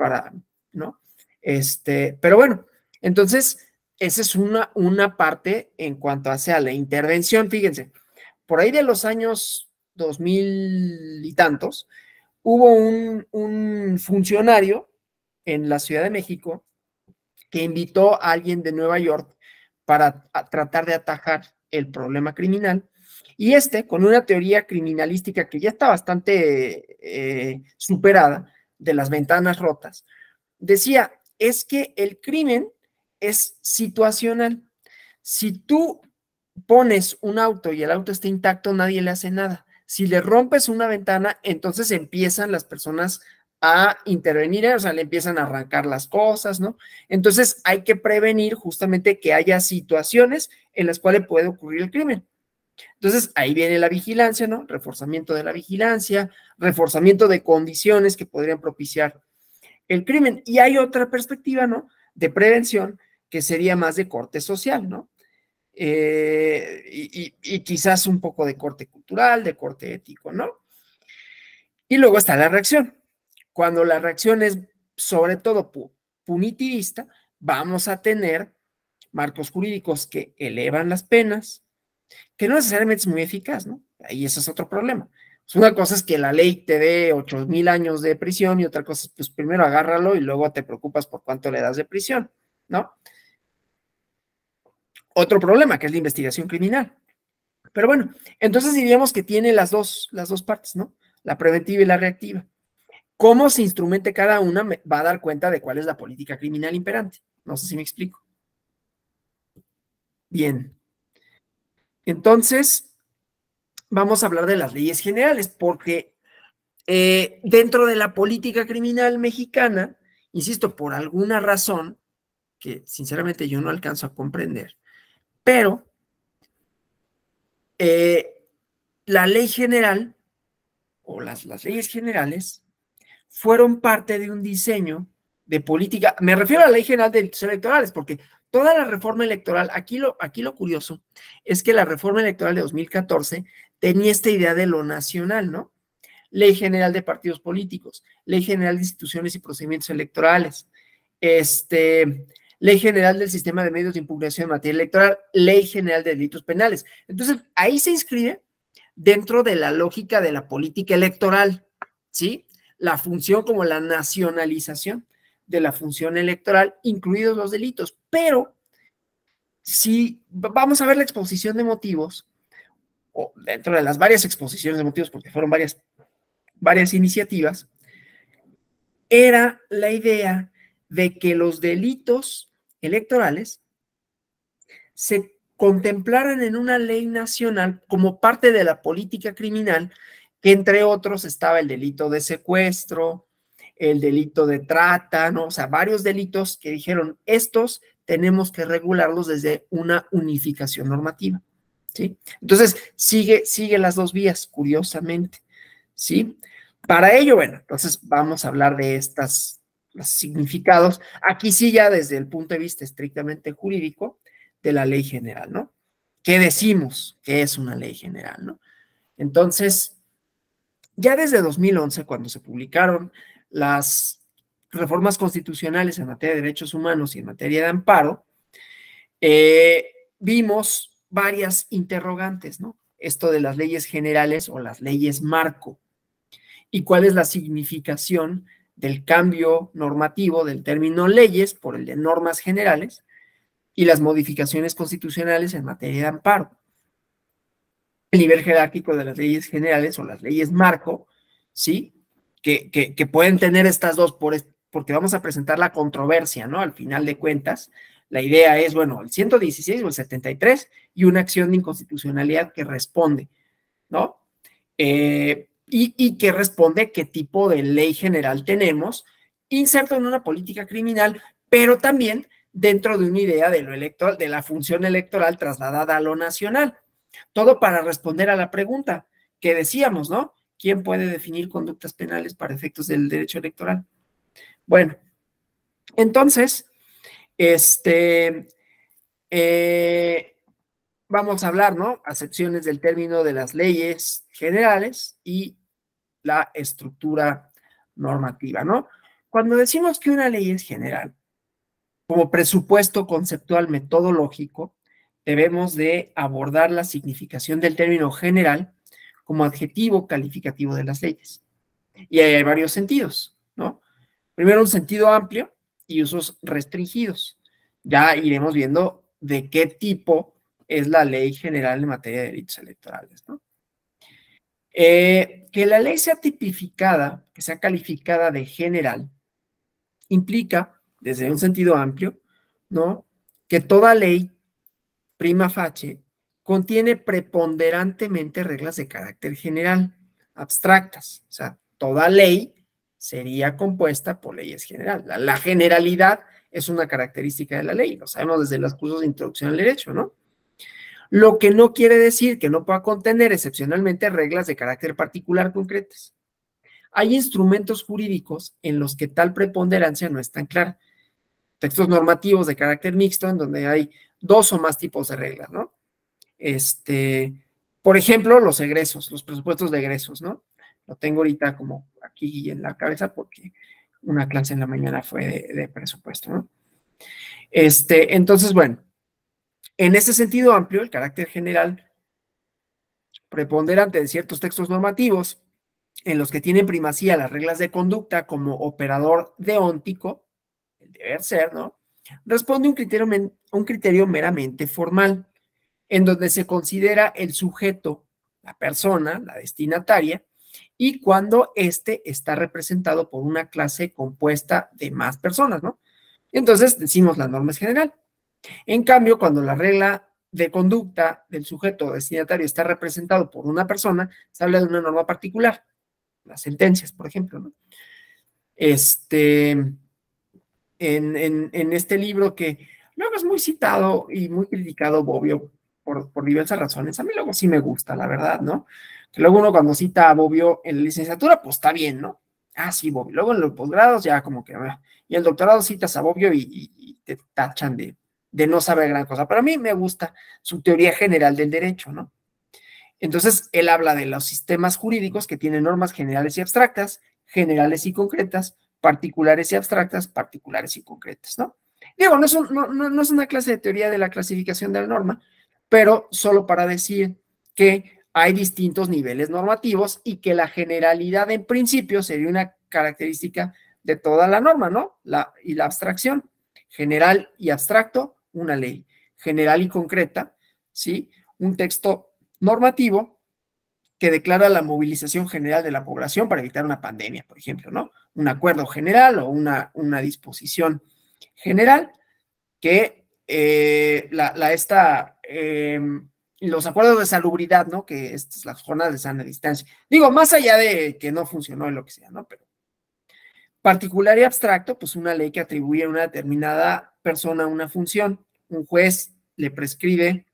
¿no? Pero bueno, entonces esa es una parte en cuanto a la intervención, fíjense, por ahí de los años 2000 y tantos, hubo un funcionario en la Ciudad de México que invitó a alguien de Nueva York para tratar de atajar el problema criminal. Y con una teoría criminalística que ya está bastante superada, de las ventanas rotas, decía, es que el crimen es situacional. Si tú pones un auto y el auto está intacto, nadie le hace nada. Si le rompes una ventana, entonces empiezan las personas a intervenir, o sea, le empiezan a arrancar las cosas, ¿no? Entonces hay que prevenir justamente que haya situaciones en las cuales puede ocurrir el crimen. Entonces ahí viene la vigilancia, ¿no? Reforzamiento de la vigilancia, reforzamiento de condiciones que podrían propiciar el crimen. Y hay otra perspectiva, ¿no? De prevención que sería más de corte social, ¿no? y quizás un poco de corte cultural, de corte ético, ¿no? Y luego está la reacción. Cuando la reacción es sobre todo punitivista, vamos a tener marcos jurídicos que elevan las penas, que no necesariamente es muy eficaz, ¿no? Ahí ese es otro problema. Pues una cosa es que la ley te dé 8,000 años de prisión y otra cosa es, pues primero agárralo y luego te preocupas por cuánto le das de prisión, ¿no? Otro problema, que es la investigación criminal. Pero bueno, entonces diríamos que tiene las dos partes, ¿no? La preventiva y la reactiva. Cómo se instrumente cada una va a dar cuenta de cuál es la política criminal imperante. No sé si me explico. Bien. Entonces, vamos a hablar de las leyes generales, porque dentro de la política criminal mexicana, insisto, por alguna razón que sinceramente yo no alcanzo a comprender, pero la ley general o las leyes generales fueron parte de un diseño de política. Me refiero a la ley general de delitos electorales, porque toda la reforma electoral, aquí lo curioso es que la reforma electoral de 2014 tenía esta idea de lo nacional, ¿no? Ley General de Partidos Políticos, Ley General de Instituciones y Procedimientos Electorales, Ley General del Sistema de Medios de Impugnación en materia electoral, Ley General de Delitos Penales. Entonces, ahí se inscribe dentro de la lógica de la política electoral, ¿sí? La función como la nacionalización de la función electoral, incluidos los delitos. Pero si vamos a ver la exposición de motivos, o dentro de las varias exposiciones de motivos, porque fueron varias iniciativas, era la idea de que los delitos electorales se contemplaran en una ley nacional como parte de la política criminal, que entre otros estaba el delito de secuestro, el delito de trata, ¿no? O sea, varios delitos que dijeron, estos tenemos que regularlos desde una unificación normativa, ¿sí? Entonces, sigue las dos vías, curiosamente, ¿sí? Para ello, bueno, entonces vamos a hablar de los significados. Aquí sí ya desde el punto de vista estrictamente jurídico de la ley general, ¿no? ¿Qué decimos que es una ley general, no? Entonces, ya desde 2011, cuando se publicaron las reformas constitucionales en materia de derechos humanos y en materia de amparo, vimos varias interrogantes, ¿no? Esto de las leyes generales o las leyes marco. ¿Y cuál es la significación del cambio normativo del término leyes por el de normas generales y las modificaciones constitucionales en materia de amparo? El nivel jerárquico de las leyes generales o las leyes marco, ¿sí? Que pueden tener estas dos porque vamos a presentar la controversia, ¿no? Al final de cuentas, la idea es, bueno, el 116 o el 73 y una acción de inconstitucionalidad que responde, ¿no? Y que responde qué tipo de ley general tenemos, inserto en una política criminal, pero también dentro de una idea de lo electoral, de la función electoral trasladada a lo nacional. Todo para responder a la pregunta que decíamos, ¿no? ¿Quién puede definir conductas penales para efectos del derecho electoral? Bueno, entonces, vamos a hablar, ¿no? Acepciones del término de las leyes generales y la estructura normativa, ¿no? Cuando decimos que una ley es general, como presupuesto conceptual metodológico, debemos de abordar la significación del término general como adjetivo calificativo de las leyes. Y hay varios sentidos, ¿no? Primero, un sentido amplio y usos restringidos. Ya iremos viendo de qué tipo es la ley general en materia de delitos electorales, ¿no? Que la ley sea tipificada, que sea calificada de general, implica, desde un sentido amplio, ¿no? Que toda ley prima facie contiene preponderantemente reglas de carácter general, abstractas. O sea, toda ley sería compuesta por leyes generales. La generalidad es una característica de la ley, lo sabemos desde los cursos de introducción al derecho, ¿no? Lo que no quiere decir que no pueda contener excepcionalmente reglas de carácter particular concretas. Hay instrumentos jurídicos en los que tal preponderancia no es tan clara. textos normativos de carácter mixto en donde hay 2 o más tipos de reglas, ¿no? Por ejemplo, los egresos, los presupuestos de egresos, ¿no? Lo tengo ahorita como aquí en la cabeza porque una clase en la mañana fue de presupuesto, ¿no? Entonces, bueno, en ese sentido amplio, el carácter general preponderante de ciertos textos normativos en los que tienen primacía las reglas de conducta como operador deóntico, el deber ser, ¿no? Responde un criterio meramente formal, en donde se considera el sujeto, la persona, la destinataria, y cuando éste está representado por una clase compuesta de más personas, ¿no? Entonces decimos la norma es general. En cambio, cuando la regla de conducta del sujeto destinatario está representado por una persona, se habla de una norma particular, las sentencias, por ejemplo, ¿no? En este libro que luego es muy citado y muy criticado, Bobbio, por diversas razones. A mí luego sí me gusta, la verdad, ¿no? Que luego uno cuando cita a Bobbio en la licenciatura, pues está bien, ¿no? Ah, sí, Bobbio. Luego en los posgrados ya como que, y el doctorado citas a Bobbio y te tachan de no saber gran cosa. Pero a mí me gusta su teoría general del derecho, ¿no? Entonces, él habla de los sistemas jurídicos que tienen normas generales y abstractas, generales y concretas, particulares y abstractas, particulares y concretas, ¿no? Digo, no es una clase de teoría de la clasificación de la norma, pero solo para decir que hay distintos niveles normativos y que la generalidad en principio sería una característica de toda la norma, ¿no? Y la abstracción, general y abstracto, una ley, general y concreta, ¿sí? Un texto normativo que declara la movilización general de la población para evitar una pandemia, por ejemplo, ¿no? Un acuerdo general o una disposición general que los acuerdos de salubridad, ¿no? Que las jornadas de sana distancia. Digo, más allá de que no funcionó en lo que sea, ¿no? Pero particular y abstracto, pues una ley que atribuye a una determinada persona una función. Un juez le prescribe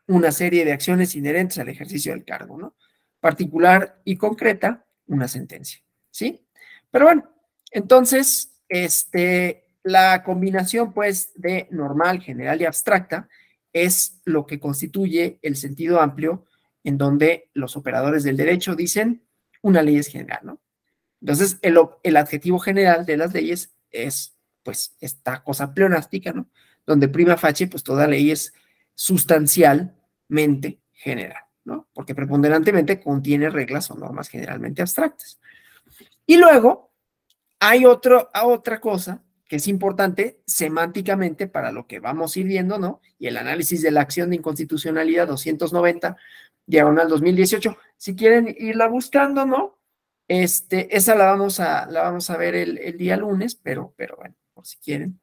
una serie de acciones inherentes al ejercicio del cargo, ¿no? Particular y concreta, una sentencia, ¿sí? Pero bueno, entonces, la combinación, pues, de normal, general y abstracta es lo que constituye el sentido amplio en donde los operadores del derecho dicen una ley es general, ¿no? Entonces, el adjetivo general de las leyes es, pues, esta cosa pleonástica, ¿no? Donde prima facie, pues, toda ley es sustancialmente general, ¿no? Porque preponderantemente contiene reglas o normas generalmente abstractas. Y luego hay otra cosa que es importante semánticamente para lo que vamos a ir viendo, ¿no? Y el análisis de la acción de inconstitucionalidad 290, diagonal 2018. Si quieren irla buscando, ¿no? Esa la vamos a ver el día lunes, pero bueno, por si quieren.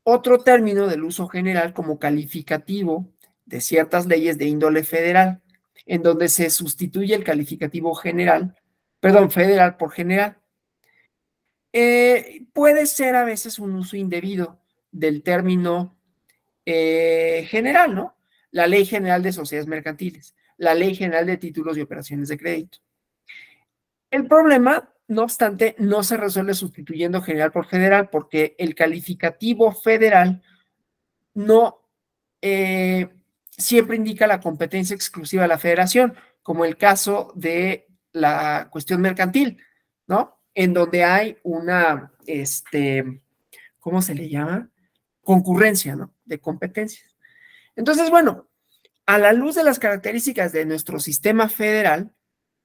Otro término del uso general como calificativo de ciertas leyes de índole federal, en donde se sustituye el calificativo federal por general. Puede ser a veces un uso indebido del término general, ¿no? La Ley General de Sociedades Mercantiles, la Ley General de Títulos y Operaciones de Crédito. El problema, no obstante, no se resuelve sustituyendo general por federal, porque el calificativo federal no siempre indica la competencia exclusiva de la federación, como el caso de la cuestión mercantil, ¿no? En donde hay una, ¿cómo se le llama? Concurrencia, ¿no? De competencias. Entonces, bueno, a la luz de las características de nuestro sistema federal,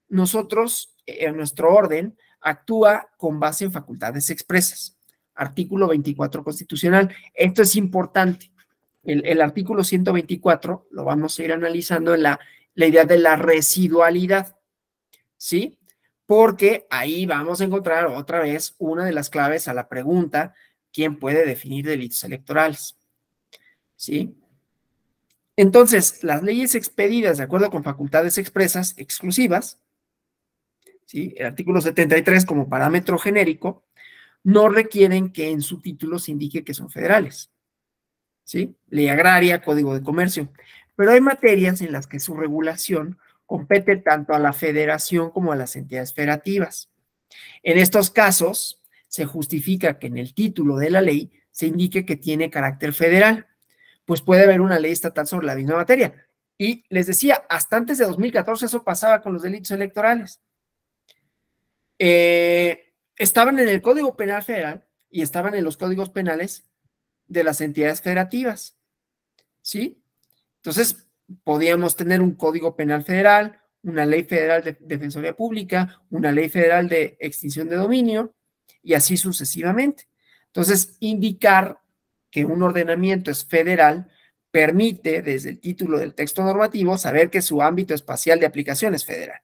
nosotros, nuestro orden, actúa con base en facultades expresas. Artículo 24 constitucional. Esto es importante. El artículo 124 lo vamos a ir analizando en la idea de la residualidad, ¿sí? Porque ahí vamos a encontrar otra vez una de las claves a la pregunta, ¿quién puede definir delitos electorales? ¿Sí? Entonces, las leyes expedidas de acuerdo con facultades expresas exclusivas, ¿sí? El artículo 73 como parámetro genérico, no requieren que en su título se indique que son federales, ¿sí? Ley agraria, Código de Comercio. Pero hay materias en las que su regulación compete tanto a la federación como a las entidades federativas, En estos casos, se justifica que en el título de la ley se indique que tiene carácter federal, pues puede haber una ley estatal sobre la misma materia. Y les decía, hasta antes de 2014 eso pasaba con los delitos electorales. Estaban en el Código Penal Federal y estaban en los códigos penales de las entidades federativas, ¿sí? Entonces, podíamos tener un Código Penal Federal, una Ley Federal de Defensoría Pública, una Ley Federal de Extinción de Dominio, y así sucesivamente. Entonces, indicar que un ordenamiento es federal permite, desde el título del texto normativo, saber que su ámbito espacial de aplicación es federal.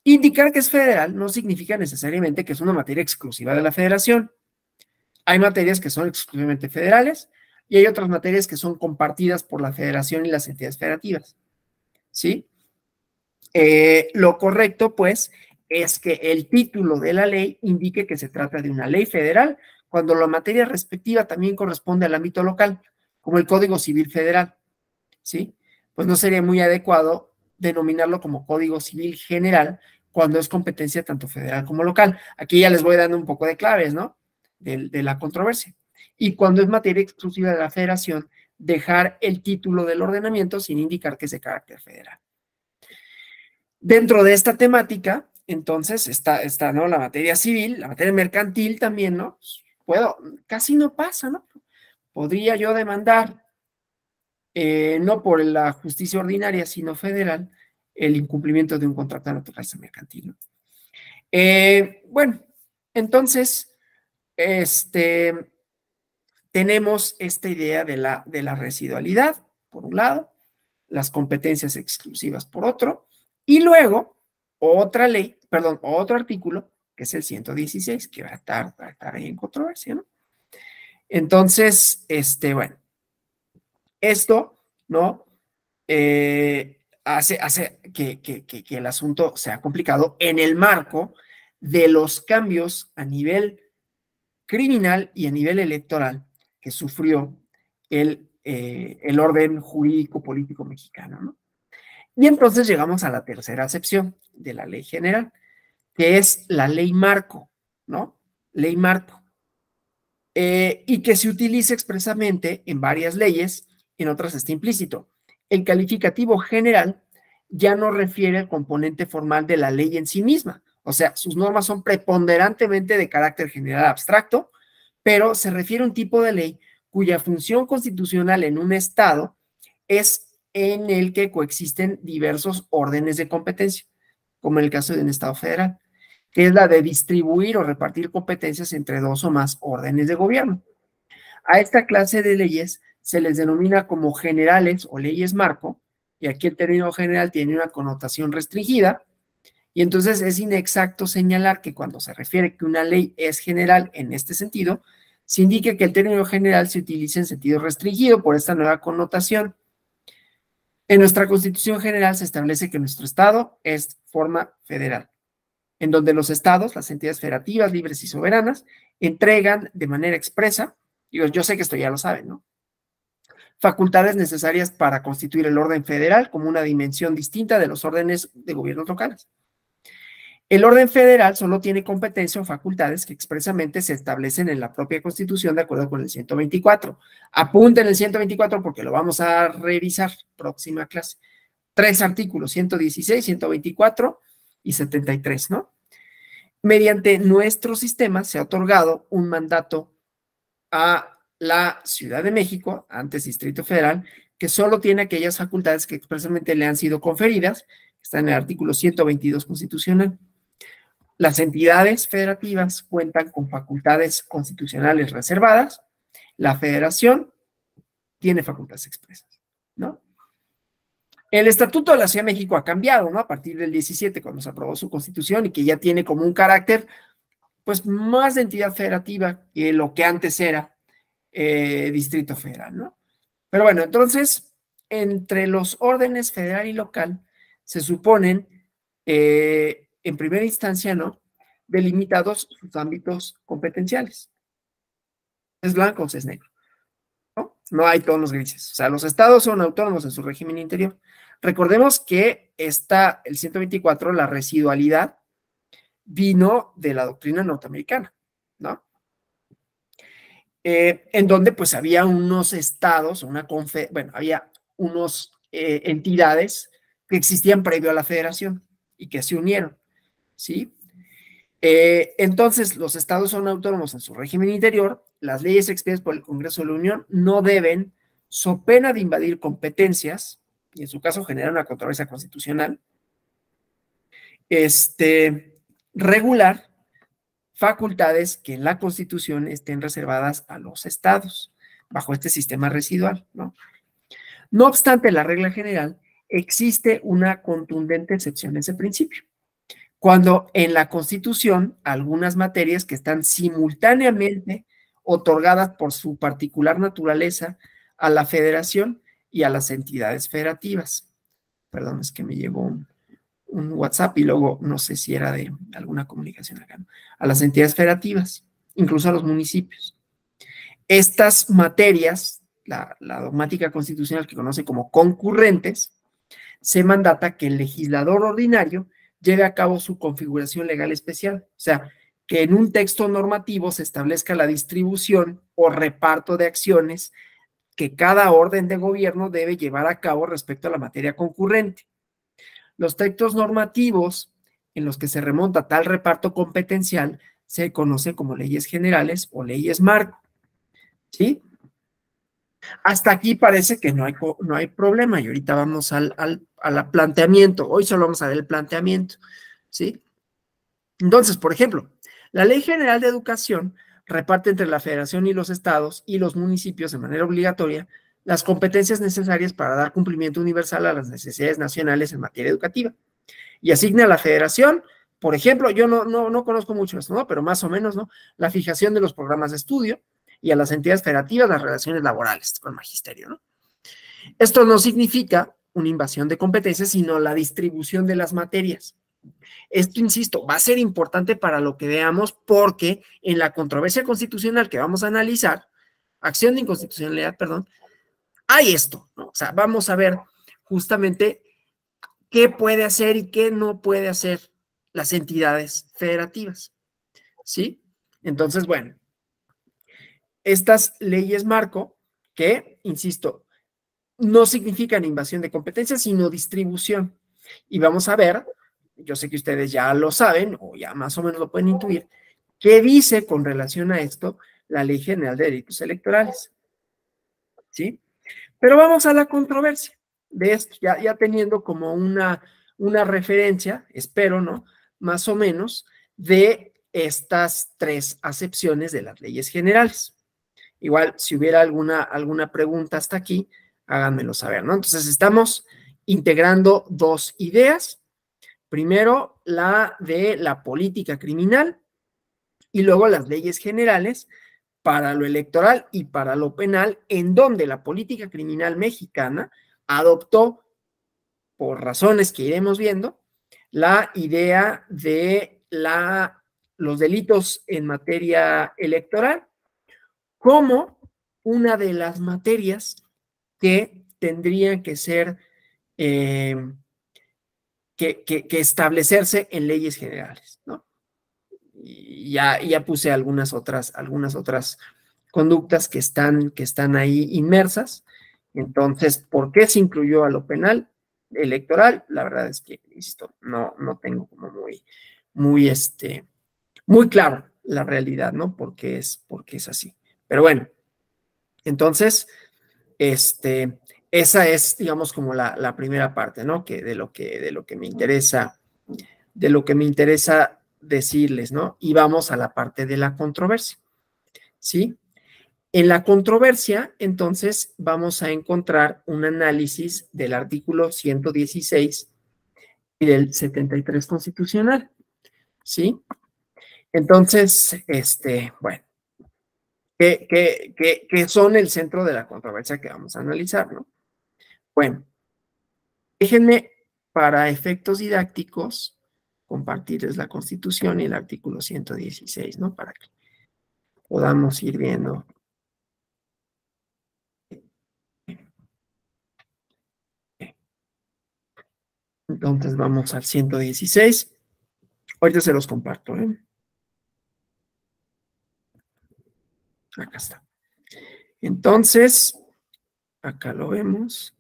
Indicar que es federal no significa necesariamente que es una materia exclusiva de la federación. Hay materias que son exclusivamente federales y hay otras materias que son compartidas por la federación y las entidades federativas, ¿sí? Lo correcto, pues, es que el título de la ley indique que se trata de una ley federal, cuando la materia respectiva también corresponde al ámbito local, como el Código Civil Federal, ¿sí? Pues no sería muy adecuado denominarlo como Código Civil General cuando es competencia tanto federal como local. Aquí ya les voy dando un poco de claves, ¿no? De la controversia. Y cuando es materia exclusiva de la federación, dejar el título del ordenamiento sin indicar que es de carácter federal. Dentro de esta temática, entonces, está, ¿no? La materia civil, la materia mercantil también, ¿no? Casi no pasa, ¿no? Podría yo demandar, no por la justicia ordinaria, sino federal, el incumplimiento de un contrato de naturaleza mercantil, ¿no? Bueno, entonces, tenemos esta idea de la residualidad, por un lado, las competencias exclusivas por otro, y luego otra ley, perdón, otro artículo, que es el 116, que va a estar ahí en controversia, ¿no? Entonces, bueno, esto, ¿no? Hace que el asunto sea complicado en el marco de los cambios a nivel criminal y a nivel electoral que sufrió el orden jurídico político mexicano, ¿no? Y entonces llegamos a la tercera acepción de la ley general, que es la ley marco, ¿no? Ley marco. Y que se utiliza expresamente en varias leyes, en otras está implícito. El calificativo general ya no refiere al componente formal de la ley en sí misma, o sea, sus normas son preponderantemente de carácter general abstracto, pero se refiere a un tipo de ley cuya función constitucional en un estado es en el que coexisten diversos órdenes de competencia, como en el caso de un estado federal, que es la de distribuir o repartir competencias entre dos o más órdenes de gobierno. A esta clase de leyes se les denomina como generales o leyes marco, y aquí el término general tiene una connotación restringida, y entonces es inexacto señalar que cuando se refiere que una ley es general en este sentido, se indica que el término general se utiliza en sentido restringido por esta nueva connotación. En nuestra Constitución General se establece que nuestro Estado es forma federal, en donde los estados, las entidades federativas, libres y soberanas, entregan de manera expresa, digo, yo sé que esto ya lo saben, ¿no? Facultades necesarias para constituir el orden federal como una dimensión distinta de los órdenes de gobiernos locales. El orden federal solo tiene competencia o facultades que expresamente se establecen en la propia Constitución de acuerdo con el 124. Apunten el 124 porque lo vamos a revisar próxima clase. 3 artículos, 116, 124 y 73, ¿no? Mediante nuestro sistema se ha otorgado un mandato a la Ciudad de México, antes Distrito Federal, que solo tiene aquellas facultades que expresamente le han sido conferidas, que está en el artículo 122 constitucional. Las entidades federativas cuentan con facultades constitucionales reservadas. La federación tiene facultades expresas, ¿no? El Estatuto de la Ciudad de México ha cambiado, ¿no? A partir del 17, cuando se aprobó su constitución y que ya tiene como un carácter, pues, más de entidad federativa que lo que antes era Distrito Federal, ¿no? Pero bueno, entonces, entre los órdenes federal y local, se suponen, en primera instancia, ¿no?, delimitados sus ámbitos competenciales. Es blanco o es negro, ¿no? No hay tonos grises. O sea, los estados son autónomos en su régimen interior. Recordemos que está el 124, la residualidad, vino de la doctrina norteamericana, ¿no? En donde pues había unos estados, bueno, había unos entidades que existían previo a la federación y que se unieron, ¿sí? Entonces, los estados son autónomos en su régimen interior, las leyes expedidas por el Congreso de la Unión no deben, so pena de invadir competencias, y en su caso generar una controversia constitucional, regular facultades que en la Constitución estén reservadas a los estados, bajo este sistema residual, ¿no? No obstante, la regla general, existe una contundente excepción a ese principio. Cuando en la Constitución algunas materias que están simultáneamente otorgadas por su particular naturaleza a la federación y a las entidades federativas. Perdón, es que me llegó un WhatsApp y luego no sé si era de alguna comunicación acá, ¿no? A las entidades federativas, incluso a los municipios. Estas materias, la dogmática constitucional que conoce como concurrentes, se mandata que el legislador ordinario lleve a cabo su configuración legal especial, o sea, que en un texto normativo se establezca la distribución o reparto de acciones que cada orden de gobierno debe llevar a cabo respecto a la materia concurrente. Los textos normativos en los que se remonta tal reparto competencial se conocen como leyes generales o leyes marco, ¿sí? Hasta aquí parece que no hay problema y ahorita vamos al planteamiento. Hoy solo vamos a ver el planteamiento, ¿sí? Entonces, por ejemplo, la Ley General de Educación reparte entre la Federación y los estados y los municipios de manera obligatoria las competencias necesarias para dar cumplimiento universal a las necesidades nacionales en materia educativa y asigna a la Federación, por ejemplo, yo no conozco mucho esto, ¿no? Pero más o menos, ¿no? La fijación de los programas de estudio y a las entidades federativas las relaciones laborales con el magisterio, ¿no? Esto no significa una invasión de competencias, sino la distribución de las materias. Esto, insisto, va a ser importante para lo que veamos porque en la controversia constitucional que vamos a analizar, acción de inconstitucionalidad, perdón, hay esto, ¿no? O sea, vamos a ver justamente qué puede hacer y qué no puede hacer las entidades federativas, ¿sí? Entonces, bueno, estas leyes marco que, insisto, no significan invasión de competencias, sino distribución. Y vamos a ver, yo sé que ustedes ya lo saben o ya más o menos lo pueden intuir, qué dice con relación a esto la Ley General de Delitos Electorales, ¿sí? Pero vamos a la controversia de esto, ya teniendo como una referencia, espero, ¿no? Más o menos, de estas tres acepciones de las leyes generales. Igual, si hubiera alguna pregunta hasta aquí, háganmelo saber, ¿no? Entonces, estamos integrando dos ideas. Primero, la de la política criminal y luego las leyes generales para lo electoral y para lo penal, en donde la política criminal mexicana adoptó, por razones que iremos viendo, la idea de los delitos en materia electoral como una de las materias que tendrían que ser, que establecerse en leyes generales, ¿no? Y ya puse algunas otras conductas que están ahí inmersas. Entonces, ¿por qué se incluyó a lo penal electoral? La verdad es que, insisto, no tengo como muy claro la realidad, ¿no? Porque es así. Pero bueno, entonces, esa es, digamos, como la primera parte, ¿no? Que de lo que me interesa, decirles, ¿no? Y vamos a la parte de la controversia, ¿sí? En la controversia, entonces, vamos a encontrar un análisis del artículo 116 y del 73 constitucional, ¿sí? Entonces, bueno, que son el centro de la controversia que vamos a analizar, ¿no? Bueno, déjenme para efectos didácticos compartirles la Constitución y el artículo 116, ¿no? Para que podamos ir viendo. Entonces vamos al 116. Ahorita se los comparto, ¿eh? Acá está. Entonces, acá lo vemos.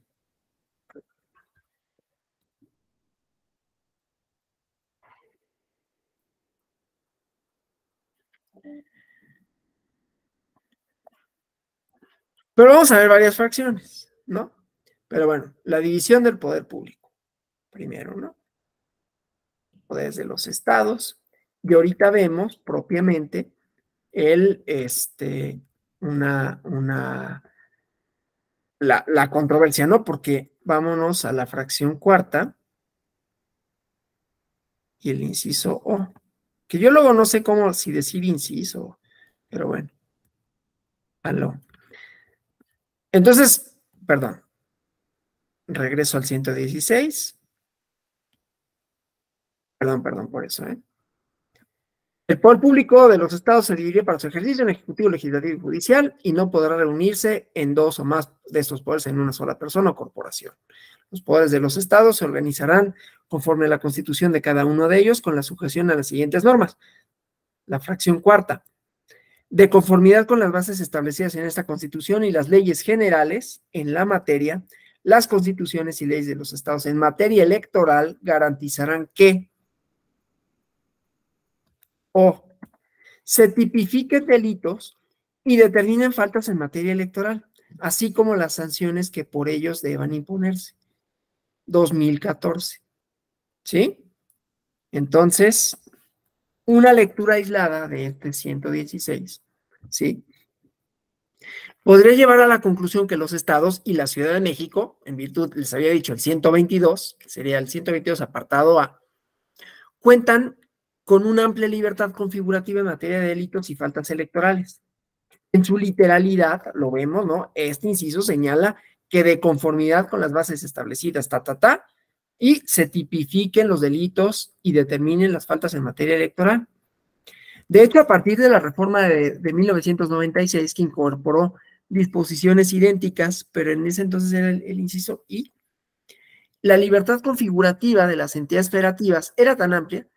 Pero vamos a ver varias fracciones, ¿no? Pero bueno, la división del poder público, primero, ¿no? Poderes de los estados. Y ahorita vemos propiamente la controversia, ¿no? Porque vámonos a la fracción cuarta y el inciso O, que yo luego no sé cómo, si decir inciso, pero bueno, aló. Entonces, perdón, regreso al 116. Perdón por eso, ¿eh? El poder público de los estados se dividirá para su ejercicio en ejecutivo, legislativo y judicial y no podrá reunirse en dos o más de estos poderes en una sola persona o corporación. Los poderes de los estados se organizarán conforme a la constitución de cada uno de ellos con la sujeción a las siguientes normas. La fracción cuarta. De conformidad con las bases establecidas en esta constitución y las leyes generales en la materia, las constituciones y leyes de los estados en materia electoral garantizarán que se tipifiquen delitos y determinen faltas en materia electoral, así como las sanciones que por ellos deban imponerse. 2014. ¿Sí? Entonces, una lectura aislada de este 116, ¿sí? Podría llevar a la conclusión que los estados y la Ciudad de México, en virtud, les había dicho el 122, que sería el 122 apartado A, cuentan con una amplia libertad configurativa en materia de delitos y faltas electorales. En su literalidad, lo vemos, ¿no? Este inciso señala que de conformidad con las bases establecidas, y se tipifiquen los delitos y determinen las faltas en materia electoral. De hecho, a partir de la reforma de 1996, que incorporó disposiciones idénticas, pero en ese entonces era el inciso I, la libertad configurativa de las entidades federativas era tan amplia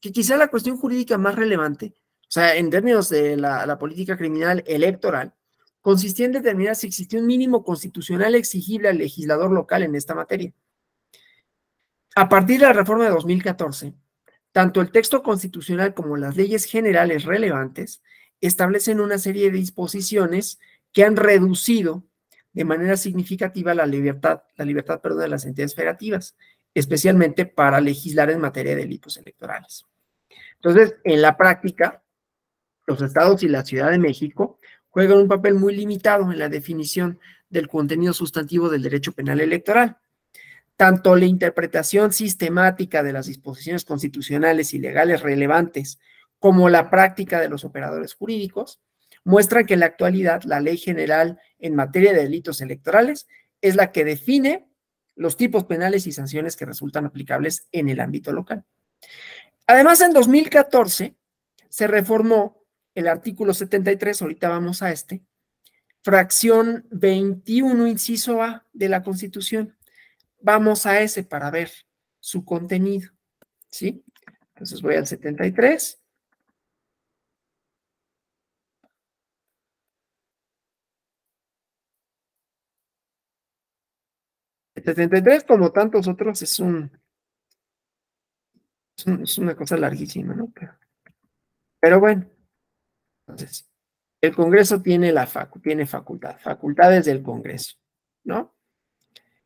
que quizá la cuestión jurídica más relevante, o sea, en términos de la política criminal electoral, consistía en determinar si existía un mínimo constitucional exigible al legislador local en esta materia. A partir de la reforma de 2014, tanto el texto constitucional como las leyes generales relevantes establecen una serie de disposiciones que han reducido de manera significativa la libertad de las entidades federativas, especialmente para legislar en materia de delitos electorales. Entonces, en la práctica, los estados y la Ciudad de México juegan un papel muy limitado en la definición del contenido sustantivo del derecho penal electoral. Tanto la interpretación sistemática de las disposiciones constitucionales y legales relevantes como la práctica de los operadores jurídicos muestran que en la actualidad la ley general en materia de delitos electorales es la que define los tipos penales y sanciones que resultan aplicables en el ámbito local. Además, en 2014 se reformó el artículo 73, ahorita vamos a fracción 21, inciso A de la Constitución. Vamos a ese para ver su contenido, ¿sí? Entonces voy al 73. El 73, como tantos otros, es una cosa larguísima, ¿no? Pero bueno, entonces, el Congreso tiene facultades del Congreso, ¿no?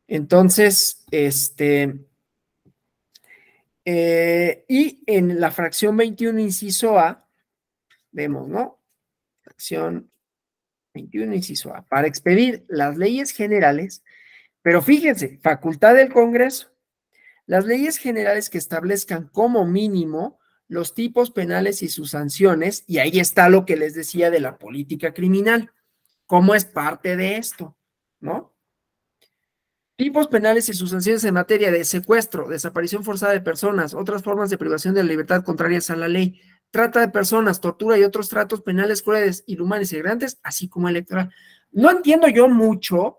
Entonces, y en la fracción 21, inciso A, vemos, ¿no? Fracción 21, inciso A, para expedir las leyes generales, pero fíjense, facultad del Congreso, las leyes generales que establezcan como mínimo los tipos penales y sus sanciones, y ahí está lo que les decía de la política criminal, cómo es parte de esto, ¿no? Tipos penales y sus sanciones en materia de secuestro, desaparición forzada de personas, otras formas de privación de la libertad contrarias a la ley, trata de personas, tortura y otros tratos penales crueles, inhumanos y degradantes, así como electoral. No entiendo yo mucho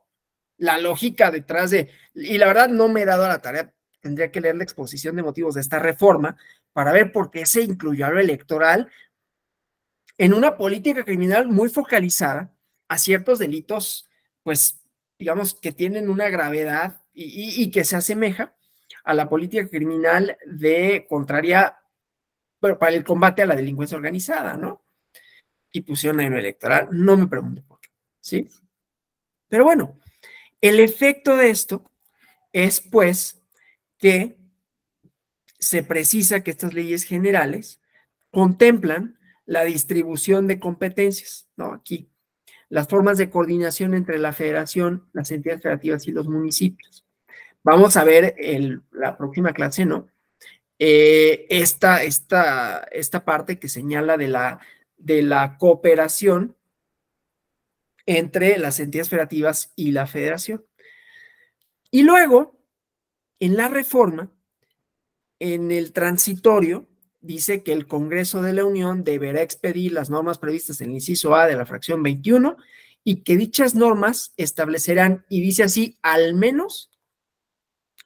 la lógica detrás y la verdad no me he dado a la tarea, tendría que leer la exposición de motivos de esta reforma, para ver por qué se incluyó a lo electoral en una política criminal muy focalizada a ciertos delitos, pues, digamos, que tienen una gravedad y que se asemeja a la política criminal de contraria, bueno, para el combate a la delincuencia organizada, ¿no? Y pusieron en lo electoral, no me pregunto por qué, ¿sí? Pero bueno, el efecto de esto es, pues, que se precisa que estas leyes generales contemplan la distribución de competencias, ¿no? Aquí, las formas de coordinación entre la federación, las entidades federativas y los municipios. Vamos a ver la próxima clase, ¿no? Esta parte que señala de la cooperación entre las entidades federativas y la federación. Y luego, en la reforma, en el transitorio, dice que el Congreso de la Unión deberá expedir las normas previstas en el inciso A de la fracción 21 y que dichas normas establecerán, y dice así, al menos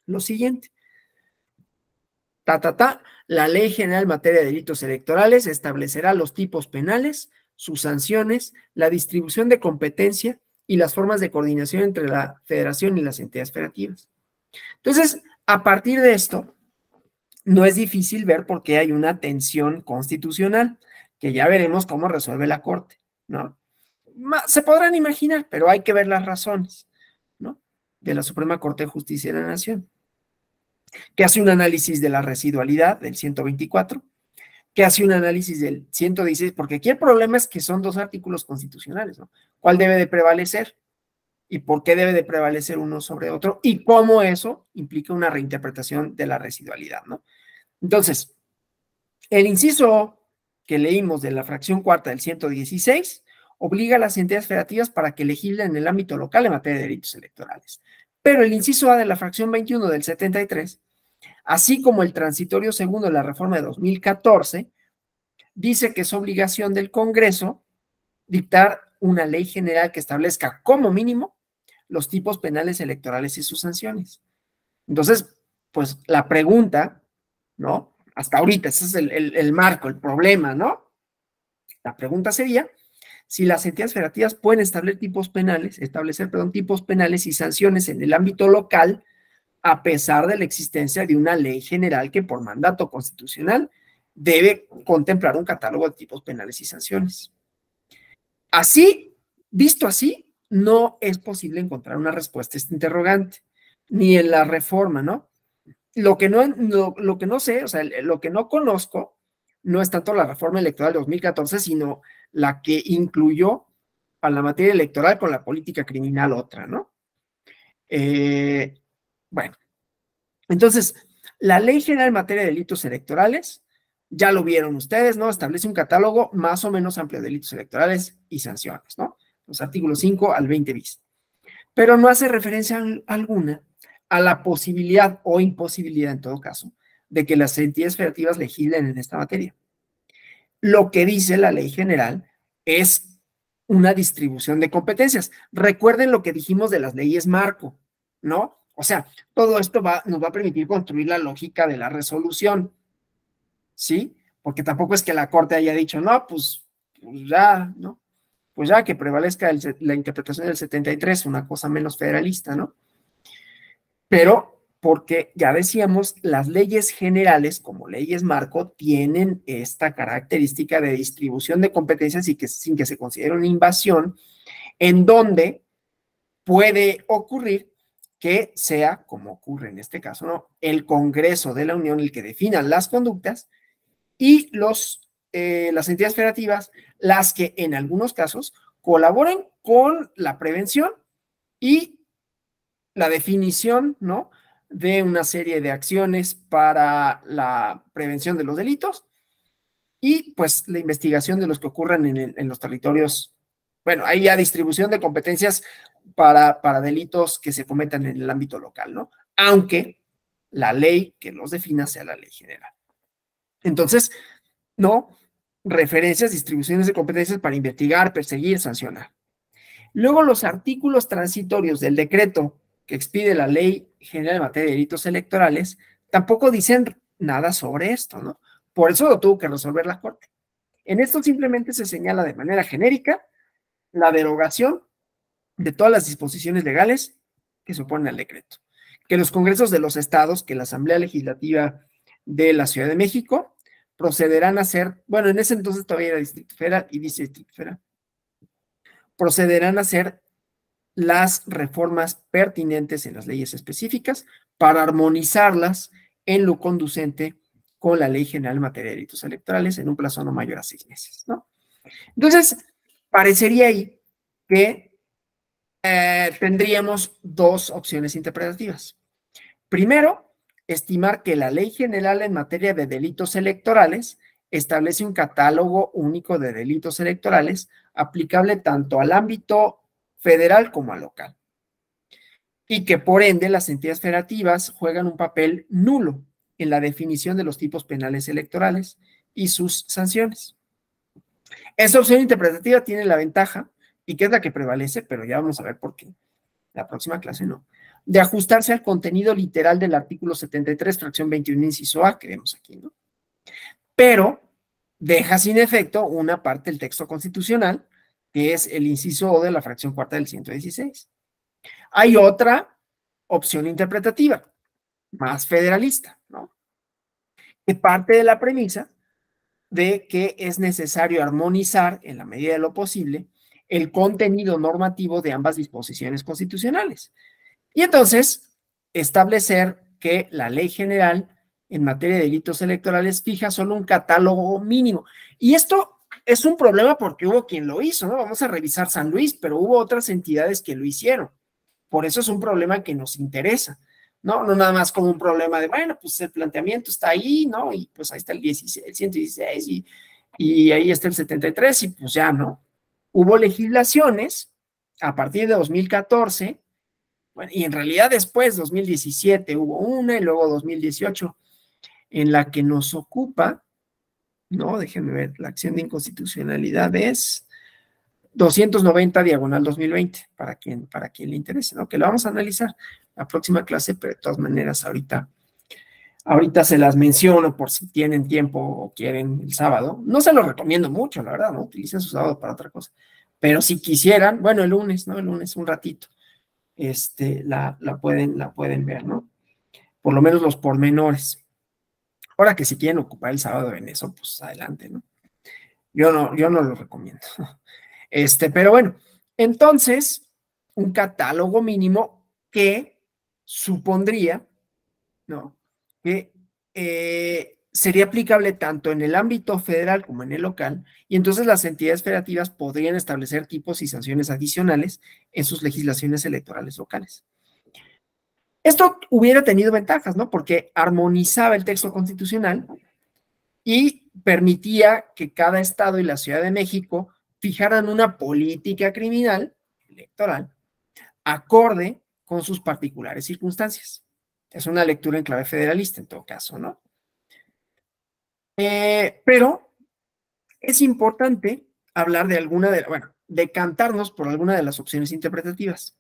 lo siguiente. La Ley General en materia de delitos electorales establecerá los tipos penales, sus sanciones, la distribución de competencia y las formas de coordinación entre la federación y las entidades federativas. Entonces, a partir de esto, no es difícil ver por qué hay una tensión constitucional, que ya veremos cómo resuelve la Corte, ¿no? Se podrán imaginar, pero hay que ver las razones, ¿no? De la Suprema Corte de Justicia de la Nación, que hace un análisis de la residualidad del 124, que hace un análisis del 116, porque aquí el problema es que son dos artículos constitucionales, ¿no? ¿Cuál debe de prevalecer? ¿Y por qué debe de prevalecer uno sobre otro? Y cómo eso implica una reinterpretación de la residualidad, ¿no? Entonces, el inciso que leímos de la fracción cuarta del 116 obliga a las entidades federativas para que legislen en el ámbito local en materia de delitos electorales. Pero el inciso A de la fracción 21 del 73, así como el transitorio segundo de la reforma de 2014, dice que es obligación del Congreso dictar una ley general que establezca como mínimo los tipos penales electorales y sus sanciones. Entonces, pues la pregunta, ¿no? Hasta ahorita, ese es el marco, el problema, ¿no? La pregunta sería si las entidades federativas pueden establecer tipos penales y sanciones en el ámbito local a pesar de la existencia de una ley general que por mandato constitucional debe contemplar un catálogo de tipos penales y sanciones. Así, visto así, no es posible encontrar una respuesta a este interrogante, ni en la reforma, ¿no? Lo que no sé, o sea, lo que no conozco, no es tanto la reforma electoral de 2014, sino la que incluyó a la materia electoral con la política criminal otra, ¿no? Bueno, entonces, la Ley General en materia de delitos electorales, ya lo vieron ustedes, ¿no? Establece un catálogo más o menos amplio de delitos electorales y sanciones, ¿no? Los artículos 5 al 20 bis. Pero no hace referencia alguna a la posibilidad o imposibilidad, en todo caso, de que las entidades federativas legislen en esta materia. Lo que dice la ley general es una distribución de competencias. Recuerden lo que dijimos de las leyes marco, ¿no? O sea, todo esto nos va a permitir construir la lógica de la resolución, ¿sí? Porque tampoco es que la Corte haya dicho, no, pues ya, ¿no? Pues ya que prevalezca la interpretación del 73, una cosa menos federalista, ¿no? Pero porque ya decíamos, las leyes generales, como leyes marco, tienen esta característica de distribución de competencias y que sin que se considere una invasión, en donde puede ocurrir que sea, como ocurre en este caso, ¿no? El Congreso de la Unión el que defina las conductas y las entidades federativas las que en algunos casos colaboren con la prevención y la definición, ¿no? De una serie de acciones para la prevención de los delitos y pues la investigación de los que ocurran en los territorios. Bueno, hay ya distribución de competencias para delitos que se cometan en el ámbito local, ¿no? Aunque la ley que los defina sea la ley general. Entonces, no, referencias, distribuciones de competencias para investigar, perseguir, sancionar. Luego los artículos transitorios del decreto que expide la Ley General en materia de delitos electorales tampoco dicen nada sobre esto, ¿no? Por eso lo tuvo que resolver la Corte. En esto simplemente se señala de manera genérica la derogación de todas las disposiciones legales que se oponen al decreto. Que los congresos de los estados, que la Asamblea Legislativa de la Ciudad de México procederán a hacer, bueno, en ese entonces todavía era Distrito Federal y dice Distrito Federal, procederán a hacer las reformas pertinentes en las leyes específicas para armonizarlas en lo conducente con la Ley General en materia de delitos electorales en un plazo no mayor a 6 meses, ¿no? Entonces, parecería ahí que tendríamos dos opciones interpretativas. Primero, estimar que la Ley General en materia de delitos electorales establece un catálogo único de delitos electorales aplicable tanto al ámbito federal como al local, y que por ende las entidades federativas juegan un papel nulo en la definición de los tipos penales electorales y sus sanciones. Esta opción interpretativa tiene la ventaja, y que es la que prevalece, pero ya vamos a ver por qué, la próxima clase no, de ajustarse al contenido literal del artículo 73, fracción 21, inciso A, que vemos aquí, ¿no? Pero deja sin efecto una parte del texto constitucional, que es el inciso O de la fracción cuarta del 116. Hay otra opción interpretativa, más federalista, ¿no? Que parte de la premisa de que es necesario armonizar, en la medida de lo posible, el contenido normativo de ambas disposiciones constitucionales. Y entonces, establecer que la Ley General en materia de delitos electorales fija solo un catálogo mínimo. Y esto es un problema porque hubo quien lo hizo, ¿no? Vamos a revisar San Luis, pero hubo otras entidades que lo hicieron. Por eso es un problema que nos interesa, ¿no? No nada más como un problema de, bueno, pues el planteamiento está ahí, ¿no? Y pues ahí está el 116 y ahí está el 73 y pues ya, ¿no? Hubo legislaciones a partir de 2014, bueno, y en realidad después, 2017 hubo una y luego 2018, en la que nos ocupa, ¿no? Déjenme ver, la acción de inconstitucionalidad es 290/2020, para quien le interese, ¿no? Que lo vamos a analizar la próxima clase, pero de todas maneras ahorita se las menciono por si tienen tiempo o quieren el sábado. No se lo recomiendo mucho, la verdad, ¿no? Utilicen su sábado para otra cosa. Pero si quisieran, bueno, el lunes, ¿no? El lunes un ratito, la pueden ver, ¿no? Por lo menos los pormenores. Ahora que si quieren ocupar el sábado en eso, pues adelante, ¿no? Yo no lo recomiendo. Pero bueno, entonces, un catálogo mínimo que supondría, ¿no? Que sería aplicable tanto en el ámbito federal como en el local, y entonces las entidades federativas podrían establecer tipos y sanciones adicionales en sus legislaciones electorales locales. Esto hubiera tenido ventajas, ¿no? Porque armonizaba el texto constitucional y permitía que cada estado y la Ciudad de México fijaran una política criminal electoral acorde con sus particulares circunstancias. Es una lectura en clave federalista en todo caso, ¿no? Pero es importante hablar de decantarnos por alguna de las opciones interpretativas,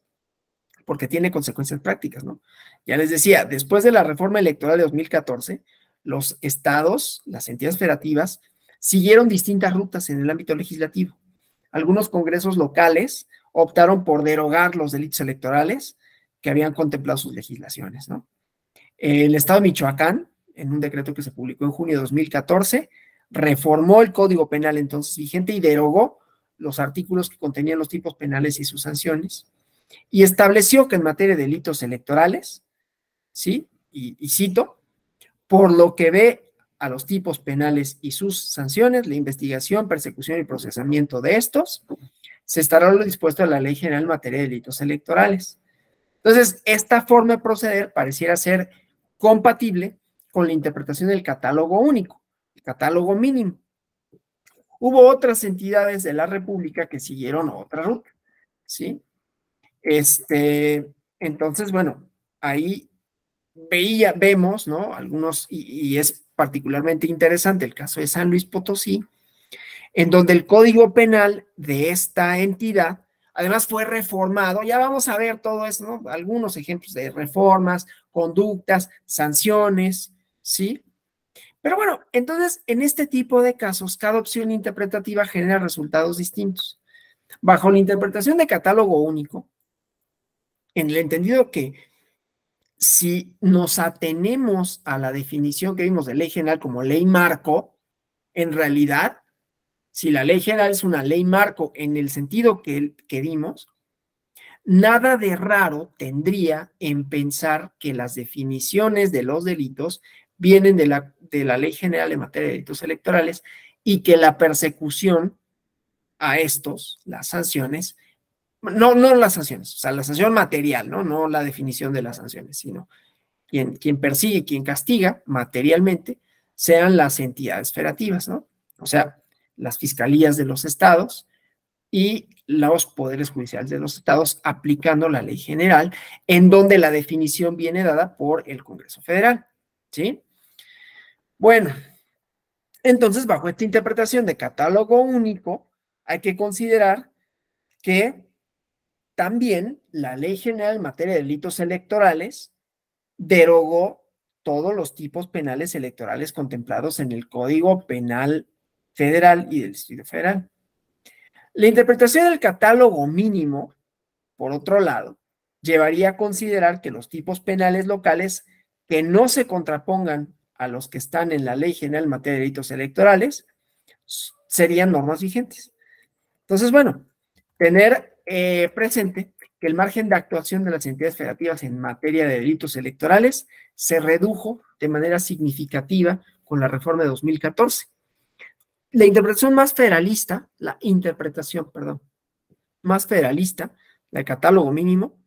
porque tiene consecuencias prácticas, ¿no? Ya les decía, después de la reforma electoral de 2014, los estados, las entidades federativas, siguieron distintas rutas en el ámbito legislativo. Algunos congresos locales optaron por derogar los delitos electorales que habían contemplado sus legislaciones, ¿no? El estado de Michoacán, en un decreto que se publicó en junio de 2014, reformó el Código Penal entonces vigente y derogó los artículos que contenían los tipos penales y sus sanciones, y estableció que en materia de delitos electorales, ¿sí? Y cito, por lo que ve a los tipos penales y sus sanciones, la investigación, persecución y procesamiento de estos, se estará lo dispuesto en la Ley General en materia de delitos electorales. Entonces, esta forma de proceder pareciera ser compatible con la interpretación del catálogo único, el catálogo mínimo. Hubo otras entidades de la República que siguieron otra ruta, ¿sí? Entonces, bueno, ahí vemos, ¿no? Algunos, y es particularmente interesante el caso de San Luis Potosí, en donde el Código Penal de esta entidad además fue reformado. Ya vamos a ver todo eso, ¿no? Algunos ejemplos de reformas, conductas, sanciones, ¿sí? Pero bueno, entonces, en este tipo de casos, cada opción interpretativa genera resultados distintos. Bajo la interpretación de catálogo único, en el entendido que si nos atenemos a la definición que vimos de ley general como ley marco, en realidad, si la ley general es una ley marco en el sentido que dimos, nada de raro tendría en pensar que las definiciones de los delitos vienen de la Ley General en materia de delitos electorales y que la persecución a estos, las sanciones, no las sanciones, o sea, la sanción material, no la definición de las sanciones, sino quien persigue, quien castiga materialmente, sean las entidades federativas, ¿no? O sea, las fiscalías de los estados y los poderes judiciales de los estados aplicando la ley general, en donde la definición viene dada por el Congreso Federal, ¿sí? Bueno, entonces, bajo esta interpretación de catálogo único, hay que considerar que también la Ley General en materia de delitos electorales derogó todos los tipos penales electorales contemplados en el Código Penal Federal y del Distrito Federal. La interpretación del catálogo mínimo, por otro lado, llevaría a considerar que los tipos penales locales que no se contrapongan a los que están en la Ley General en materia de delitos electorales serían normas vigentes. Entonces, bueno, tener presente que el margen de actuación de las entidades federativas en materia de delitos electorales se redujo de manera significativa con la reforma de 2014. La interpretación más federalista, más federalista, la de catálogo mínimo,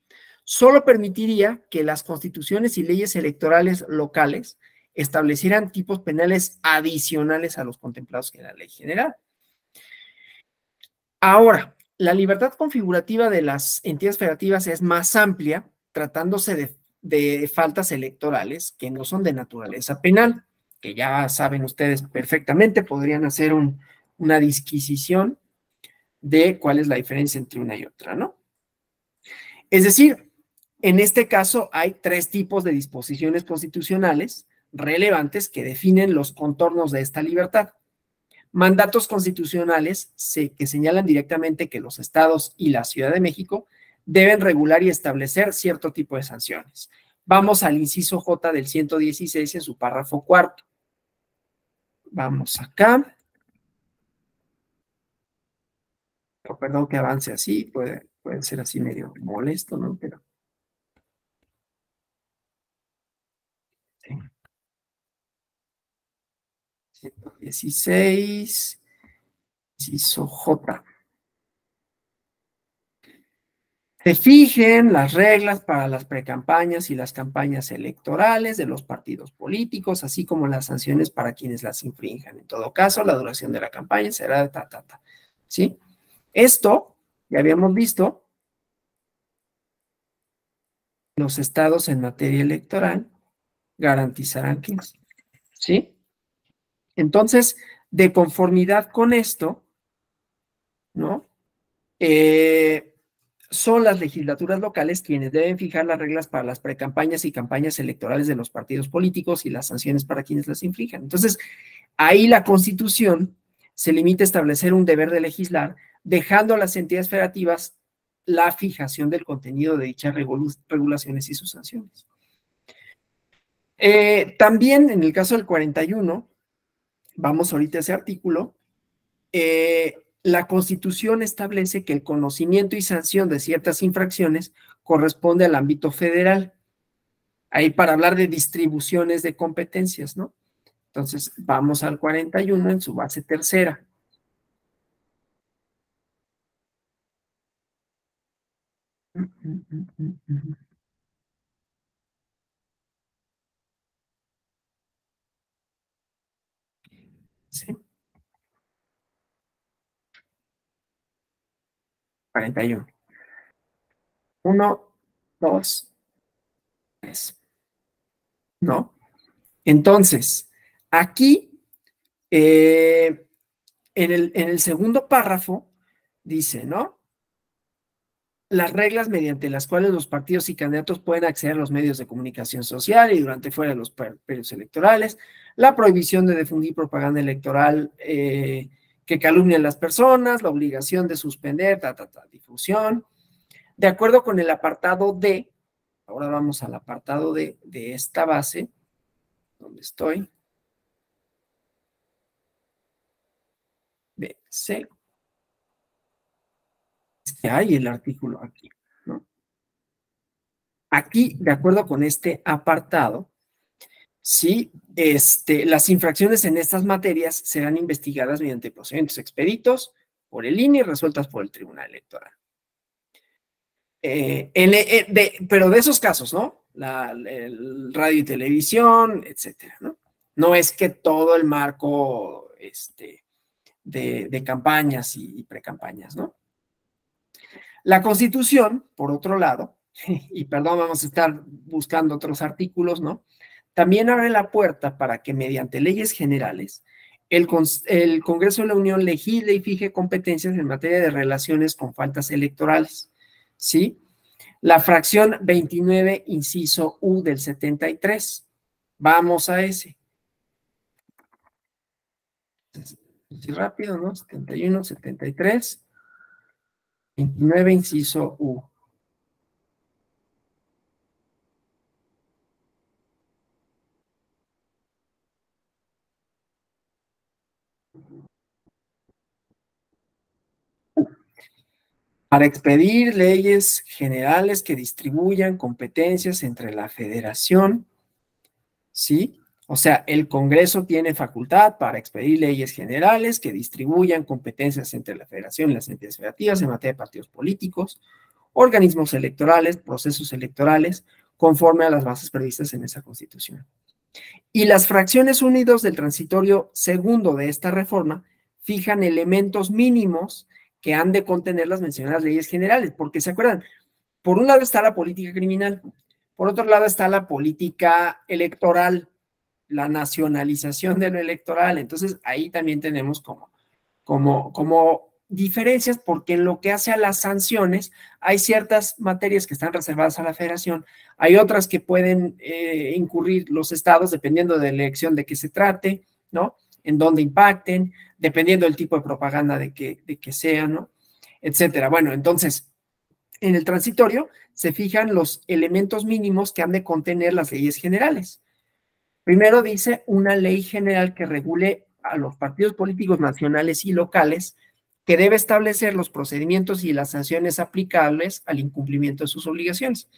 solo permitiría que las constituciones y leyes electorales locales establecieran tipos penales adicionales a los contemplados en la ley general. Ahora, la libertad configurativa de las entidades federativas es más amplia, tratándose de faltas electorales que no son de naturaleza penal, que ya saben ustedes perfectamente, podrían hacer una disquisición de cuál es la diferencia entre una y otra, ¿no? Es decir, en este caso hay tres tipos de disposiciones constitucionales relevantes que definen los contornos de esta libertad. Mandatos constitucionales que señalan directamente que los estados y la Ciudad de México deben regular y establecer cierto tipo de sanciones. Vamos al inciso J del 116 en su párrafo cuarto. Vamos acá. Perdón que avance así, puede ser así medio molesto, ¿no? Pero sí. 116, inciso J. Se fijen las reglas para las precampañas y las campañas electorales de los partidos políticos, así como las sanciones para quienes las infrinjan. En todo caso, la duración de la campaña será de ¿sí? Esto, ya habíamos visto, los estados en materia electoral garantizarán que, ¿sí? Entonces, de conformidad con esto, ¿no? Son las legislaturas locales quienes deben fijar las reglas para las precampañas y campañas electorales de los partidos políticos y las sanciones para quienes las infrinjan. Entonces, ahí la Constitución se limita a establecer un deber de legislar, dejando a las entidades federativas la fijación del contenido de dichas regulaciones y sus sanciones. También en el caso del 41, vamos ahorita a ese artículo, la Constitución establece que el conocimiento y sanción de ciertas infracciones corresponde al ámbito federal. Ahí para hablar de distribuciones de competencias, ¿no? Entonces, vamos al 41 en su base tercera. ¿Sí? 41. 1, 2, 3. ¿No? Entonces, aquí, en el segundo párrafo, dice, ¿no? las reglas mediante las cuales los partidos y candidatos pueden acceder a los medios de comunicación social y durante y fuera de los periodos electorales, la prohibición de difundir propaganda electoral que calumnie a las personas, la obligación de suspender, difusión. De acuerdo con el apartado D, ahora vamos al apartado D de esta base, donde estoy, B, C. Hay el artículo aquí, ¿no? Aquí, de acuerdo con este apartado, sí, las infracciones en estas materias serán investigadas mediante procedimientos expeditos por el INE y resueltas por el Tribunal Electoral. Pero de esos casos, ¿no? El radio y televisión, etcétera, ¿no? No es que todo el marco de campañas y precampañas, ¿no? La Constitución, por otro lado, y perdón, vamos a estar buscando otros artículos, ¿no? También abre la puerta para que mediante leyes generales el Congreso de la Unión legisle y fije competencias en materia de relaciones con faltas electorales, ¿sí? La fracción 29, inciso U del 73. Vamos a ese. Así rápido, ¿no? 71, 73, 29, inciso U. Para expedir leyes generales que distribuyan competencias entre la federación, ¿sí? O sea, el Congreso tiene facultad para expedir leyes generales que distribuyan competencias entre la federación y las entidades federativas en materia de partidos políticos, organismos electorales, procesos electorales, conforme a las bases previstas en esa Constitución. Y las fracciones 1 y 2 del transitorio segundo de esta reforma fijan elementos mínimos que han de contener las mencionadas leyes generales, porque se acuerdan, por un lado está la política criminal, por otro lado está la política electoral, la nacionalización de lo electoral, entonces ahí también tenemos como diferencias, porque en lo que hace a las sanciones, hay ciertas materias que están reservadas a la federación, hay otras que pueden incurrir los estados dependiendo de la elección de que se trate, ¿no? En dónde impacten, dependiendo del tipo de propaganda de que sea, ¿no? Etcétera. Bueno, entonces, en el transitorio se fijan los elementos mínimos que han de contener las leyes generales. Primero dice una ley general que regule a los partidos políticos nacionales y locales, que debe establecer los procedimientos y las sanciones aplicables al incumplimiento de sus obligaciones.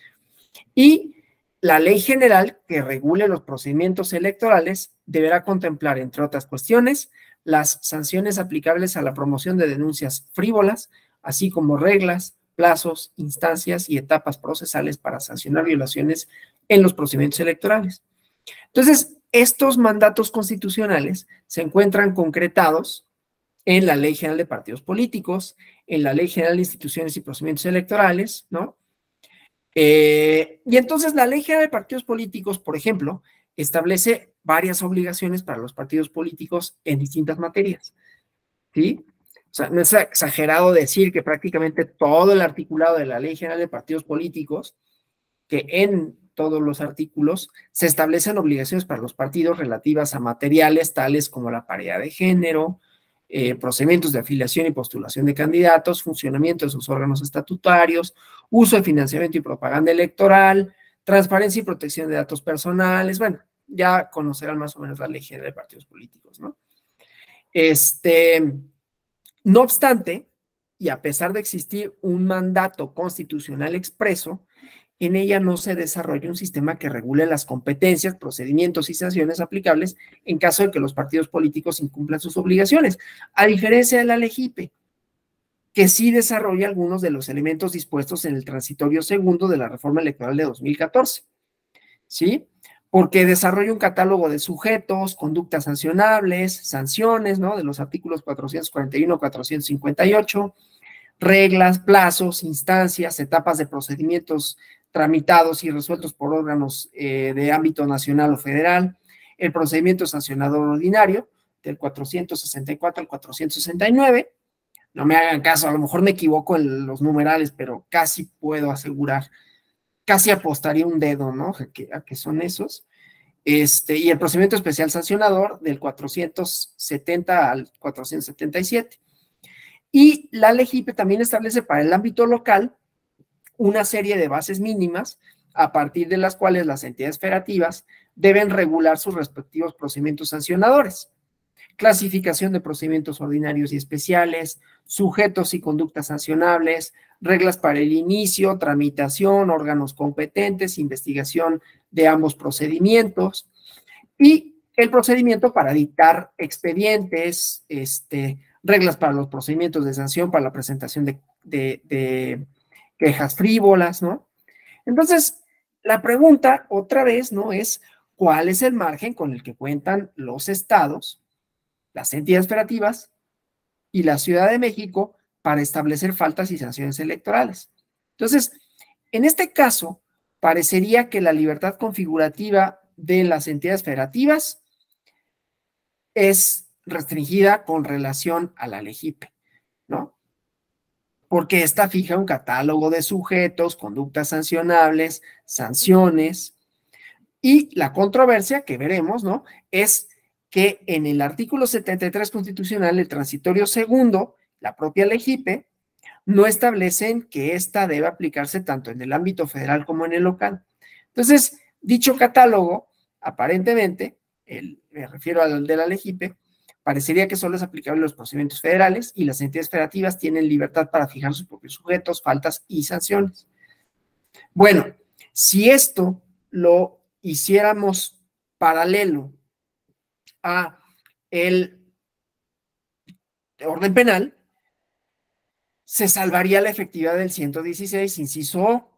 Y la ley general que regule los procedimientos electorales deberá contemplar, entre otras cuestiones, las sanciones aplicables a la promoción de denuncias frívolas, así como reglas, plazos, instancias y etapas procesales para sancionar violaciones en los procedimientos electorales. Entonces, estos mandatos constitucionales se encuentran concretados en la Ley General de Partidos Políticos, en la Ley General de Instituciones y Procedimientos Electorales, ¿no? Y entonces la Ley General de Partidos Políticos, por ejemplo, establece varias obligaciones para los partidos políticos en distintas materias, ¿sí? O sea, no es exagerado decir que prácticamente todo el articulado de la Ley General de Partidos Políticos, que en todos los artículos se establecen obligaciones para los partidos relativas a materiales tales como la paridad de género, procedimientos de afiliación y postulación de candidatos, funcionamiento de sus órganos estatutarios, uso de financiamiento y propaganda electoral, transparencia y protección de datos personales. Bueno, ya conocerán más o menos la Ley General de Partidos Políticos, ¿no? No obstante, y a pesar de existir un mandato constitucional expreso, en ella no se desarrolla un sistema que regule las competencias, procedimientos y sanciones aplicables en caso de que los partidos políticos incumplan sus obligaciones, a diferencia de la LEGIPE, que sí desarrolla algunos de los elementos dispuestos en el transitorio segundo de la reforma electoral de 2014, ¿sí? Porque desarrolla un catálogo de sujetos, conductas sancionables, sanciones, ¿no? De los artículos 441, 458, reglas, plazos, instancias, etapas de procedimientos tramitados y resueltos por órganos de ámbito nacional o federal, el procedimiento sancionador ordinario del 464 al 469, no me hagan caso, a lo mejor me equivoco en los numerales, pero casi puedo asegurar, casi apostaría un dedo, ¿no? A que son esos. Y el procedimiento especial sancionador del 470 al 477. Y la LEGIPE también establece para el ámbito local una serie de bases mínimas a partir de las cuales las entidades federativas deben regular sus respectivos procedimientos sancionadores. Clasificación de procedimientos ordinarios y especiales, sujetos y conductas sancionables, reglas para el inicio, tramitación, órganos competentes, investigación de ambos procedimientos y el procedimiento para dictar expedientes, reglas para los procedimientos de sanción, para la presentación de quejas frívolas, ¿no? Entonces, la pregunta otra vez, ¿no? Es ¿cuál es el margen con el que cuentan los estados, las entidades federativas y la Ciudad de México para establecer faltas y sanciones electorales? Entonces, en este caso, parecería que la libertad configurativa de las entidades federativas es restringida con relación a la LEGIPE, ¿no? Porque esta fija un catálogo de sujetos, conductas sancionables, sanciones, y la controversia que veremos, ¿no? Es que en el artículo 73 constitucional, el transitorio segundo, la propia LEGIPE, no establecen que esta debe aplicarse tanto en el ámbito federal como en el local. Entonces, dicho catálogo, aparentemente, me refiero al de la LEGIPE, parecería que solo es aplicable a los procedimientos federales y las entidades federativas tienen libertad para fijar sus propios sujetos, faltas y sanciones. Bueno, si esto lo hiciéramos paralelo a el orden penal, se salvaría la efectividad del 116, inciso O,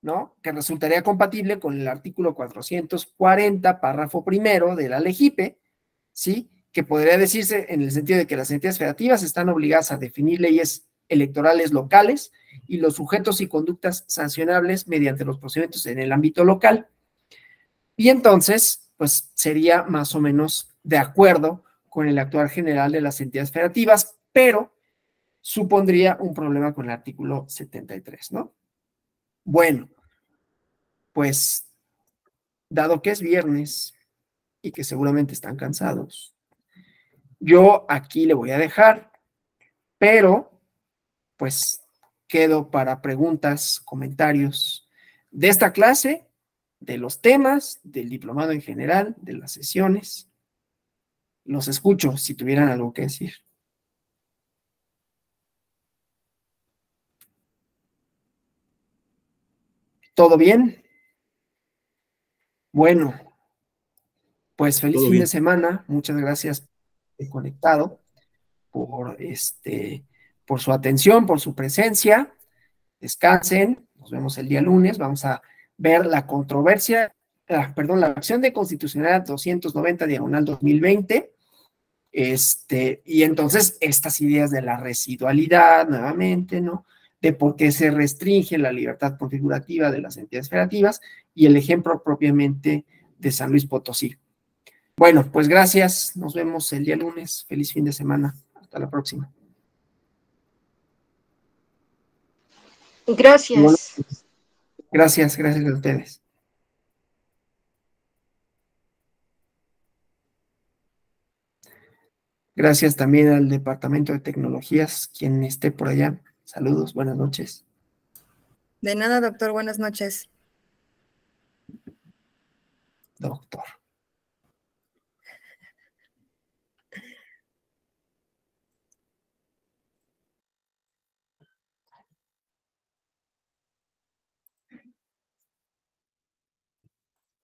¿no? Que resultaría compatible con el artículo 440, párrafo primero de la LEGIPE, ¿sí? Que podría decirse en el sentido de que las entidades federativas están obligadas a definir leyes electorales locales y los sujetos y conductas sancionables mediante los procedimientos en el ámbito local. Y entonces, pues sería más o menos de acuerdo con el actuar general de las entidades federativas, pero supondría un problema con el artículo 73, ¿no? Bueno, pues dado que es viernes y que seguramente están cansados, yo aquí le voy a dejar, pero pues quedo para preguntas, comentarios de esta clase, de los temas, del diplomado en general, de las sesiones. Los escucho si tuvieran algo que decir. ¿Todo bien? Bueno, pues feliz Todo fin de bien. semana. Muchas gracias por estar conectado, por su atención, por su presencia. Descansen. Nos vemos el día lunes. Vamos a ver la controversia, la acción de constitucionalidad 290/2020. Y entonces estas ideas de la residualidad, nuevamente, ¿no? De por qué se restringe la libertad configurativa de las entidades federativas y el ejemplo propiamente de San Luis Potosí. Bueno, pues gracias, nos vemos el día lunes, feliz fin de semana, hasta la próxima. Gracias. Gracias a ustedes. Gracias también al Departamento de Tecnologías, quien esté por allá. Saludos, buenas noches. De nada, doctor, buenas noches. Doctor.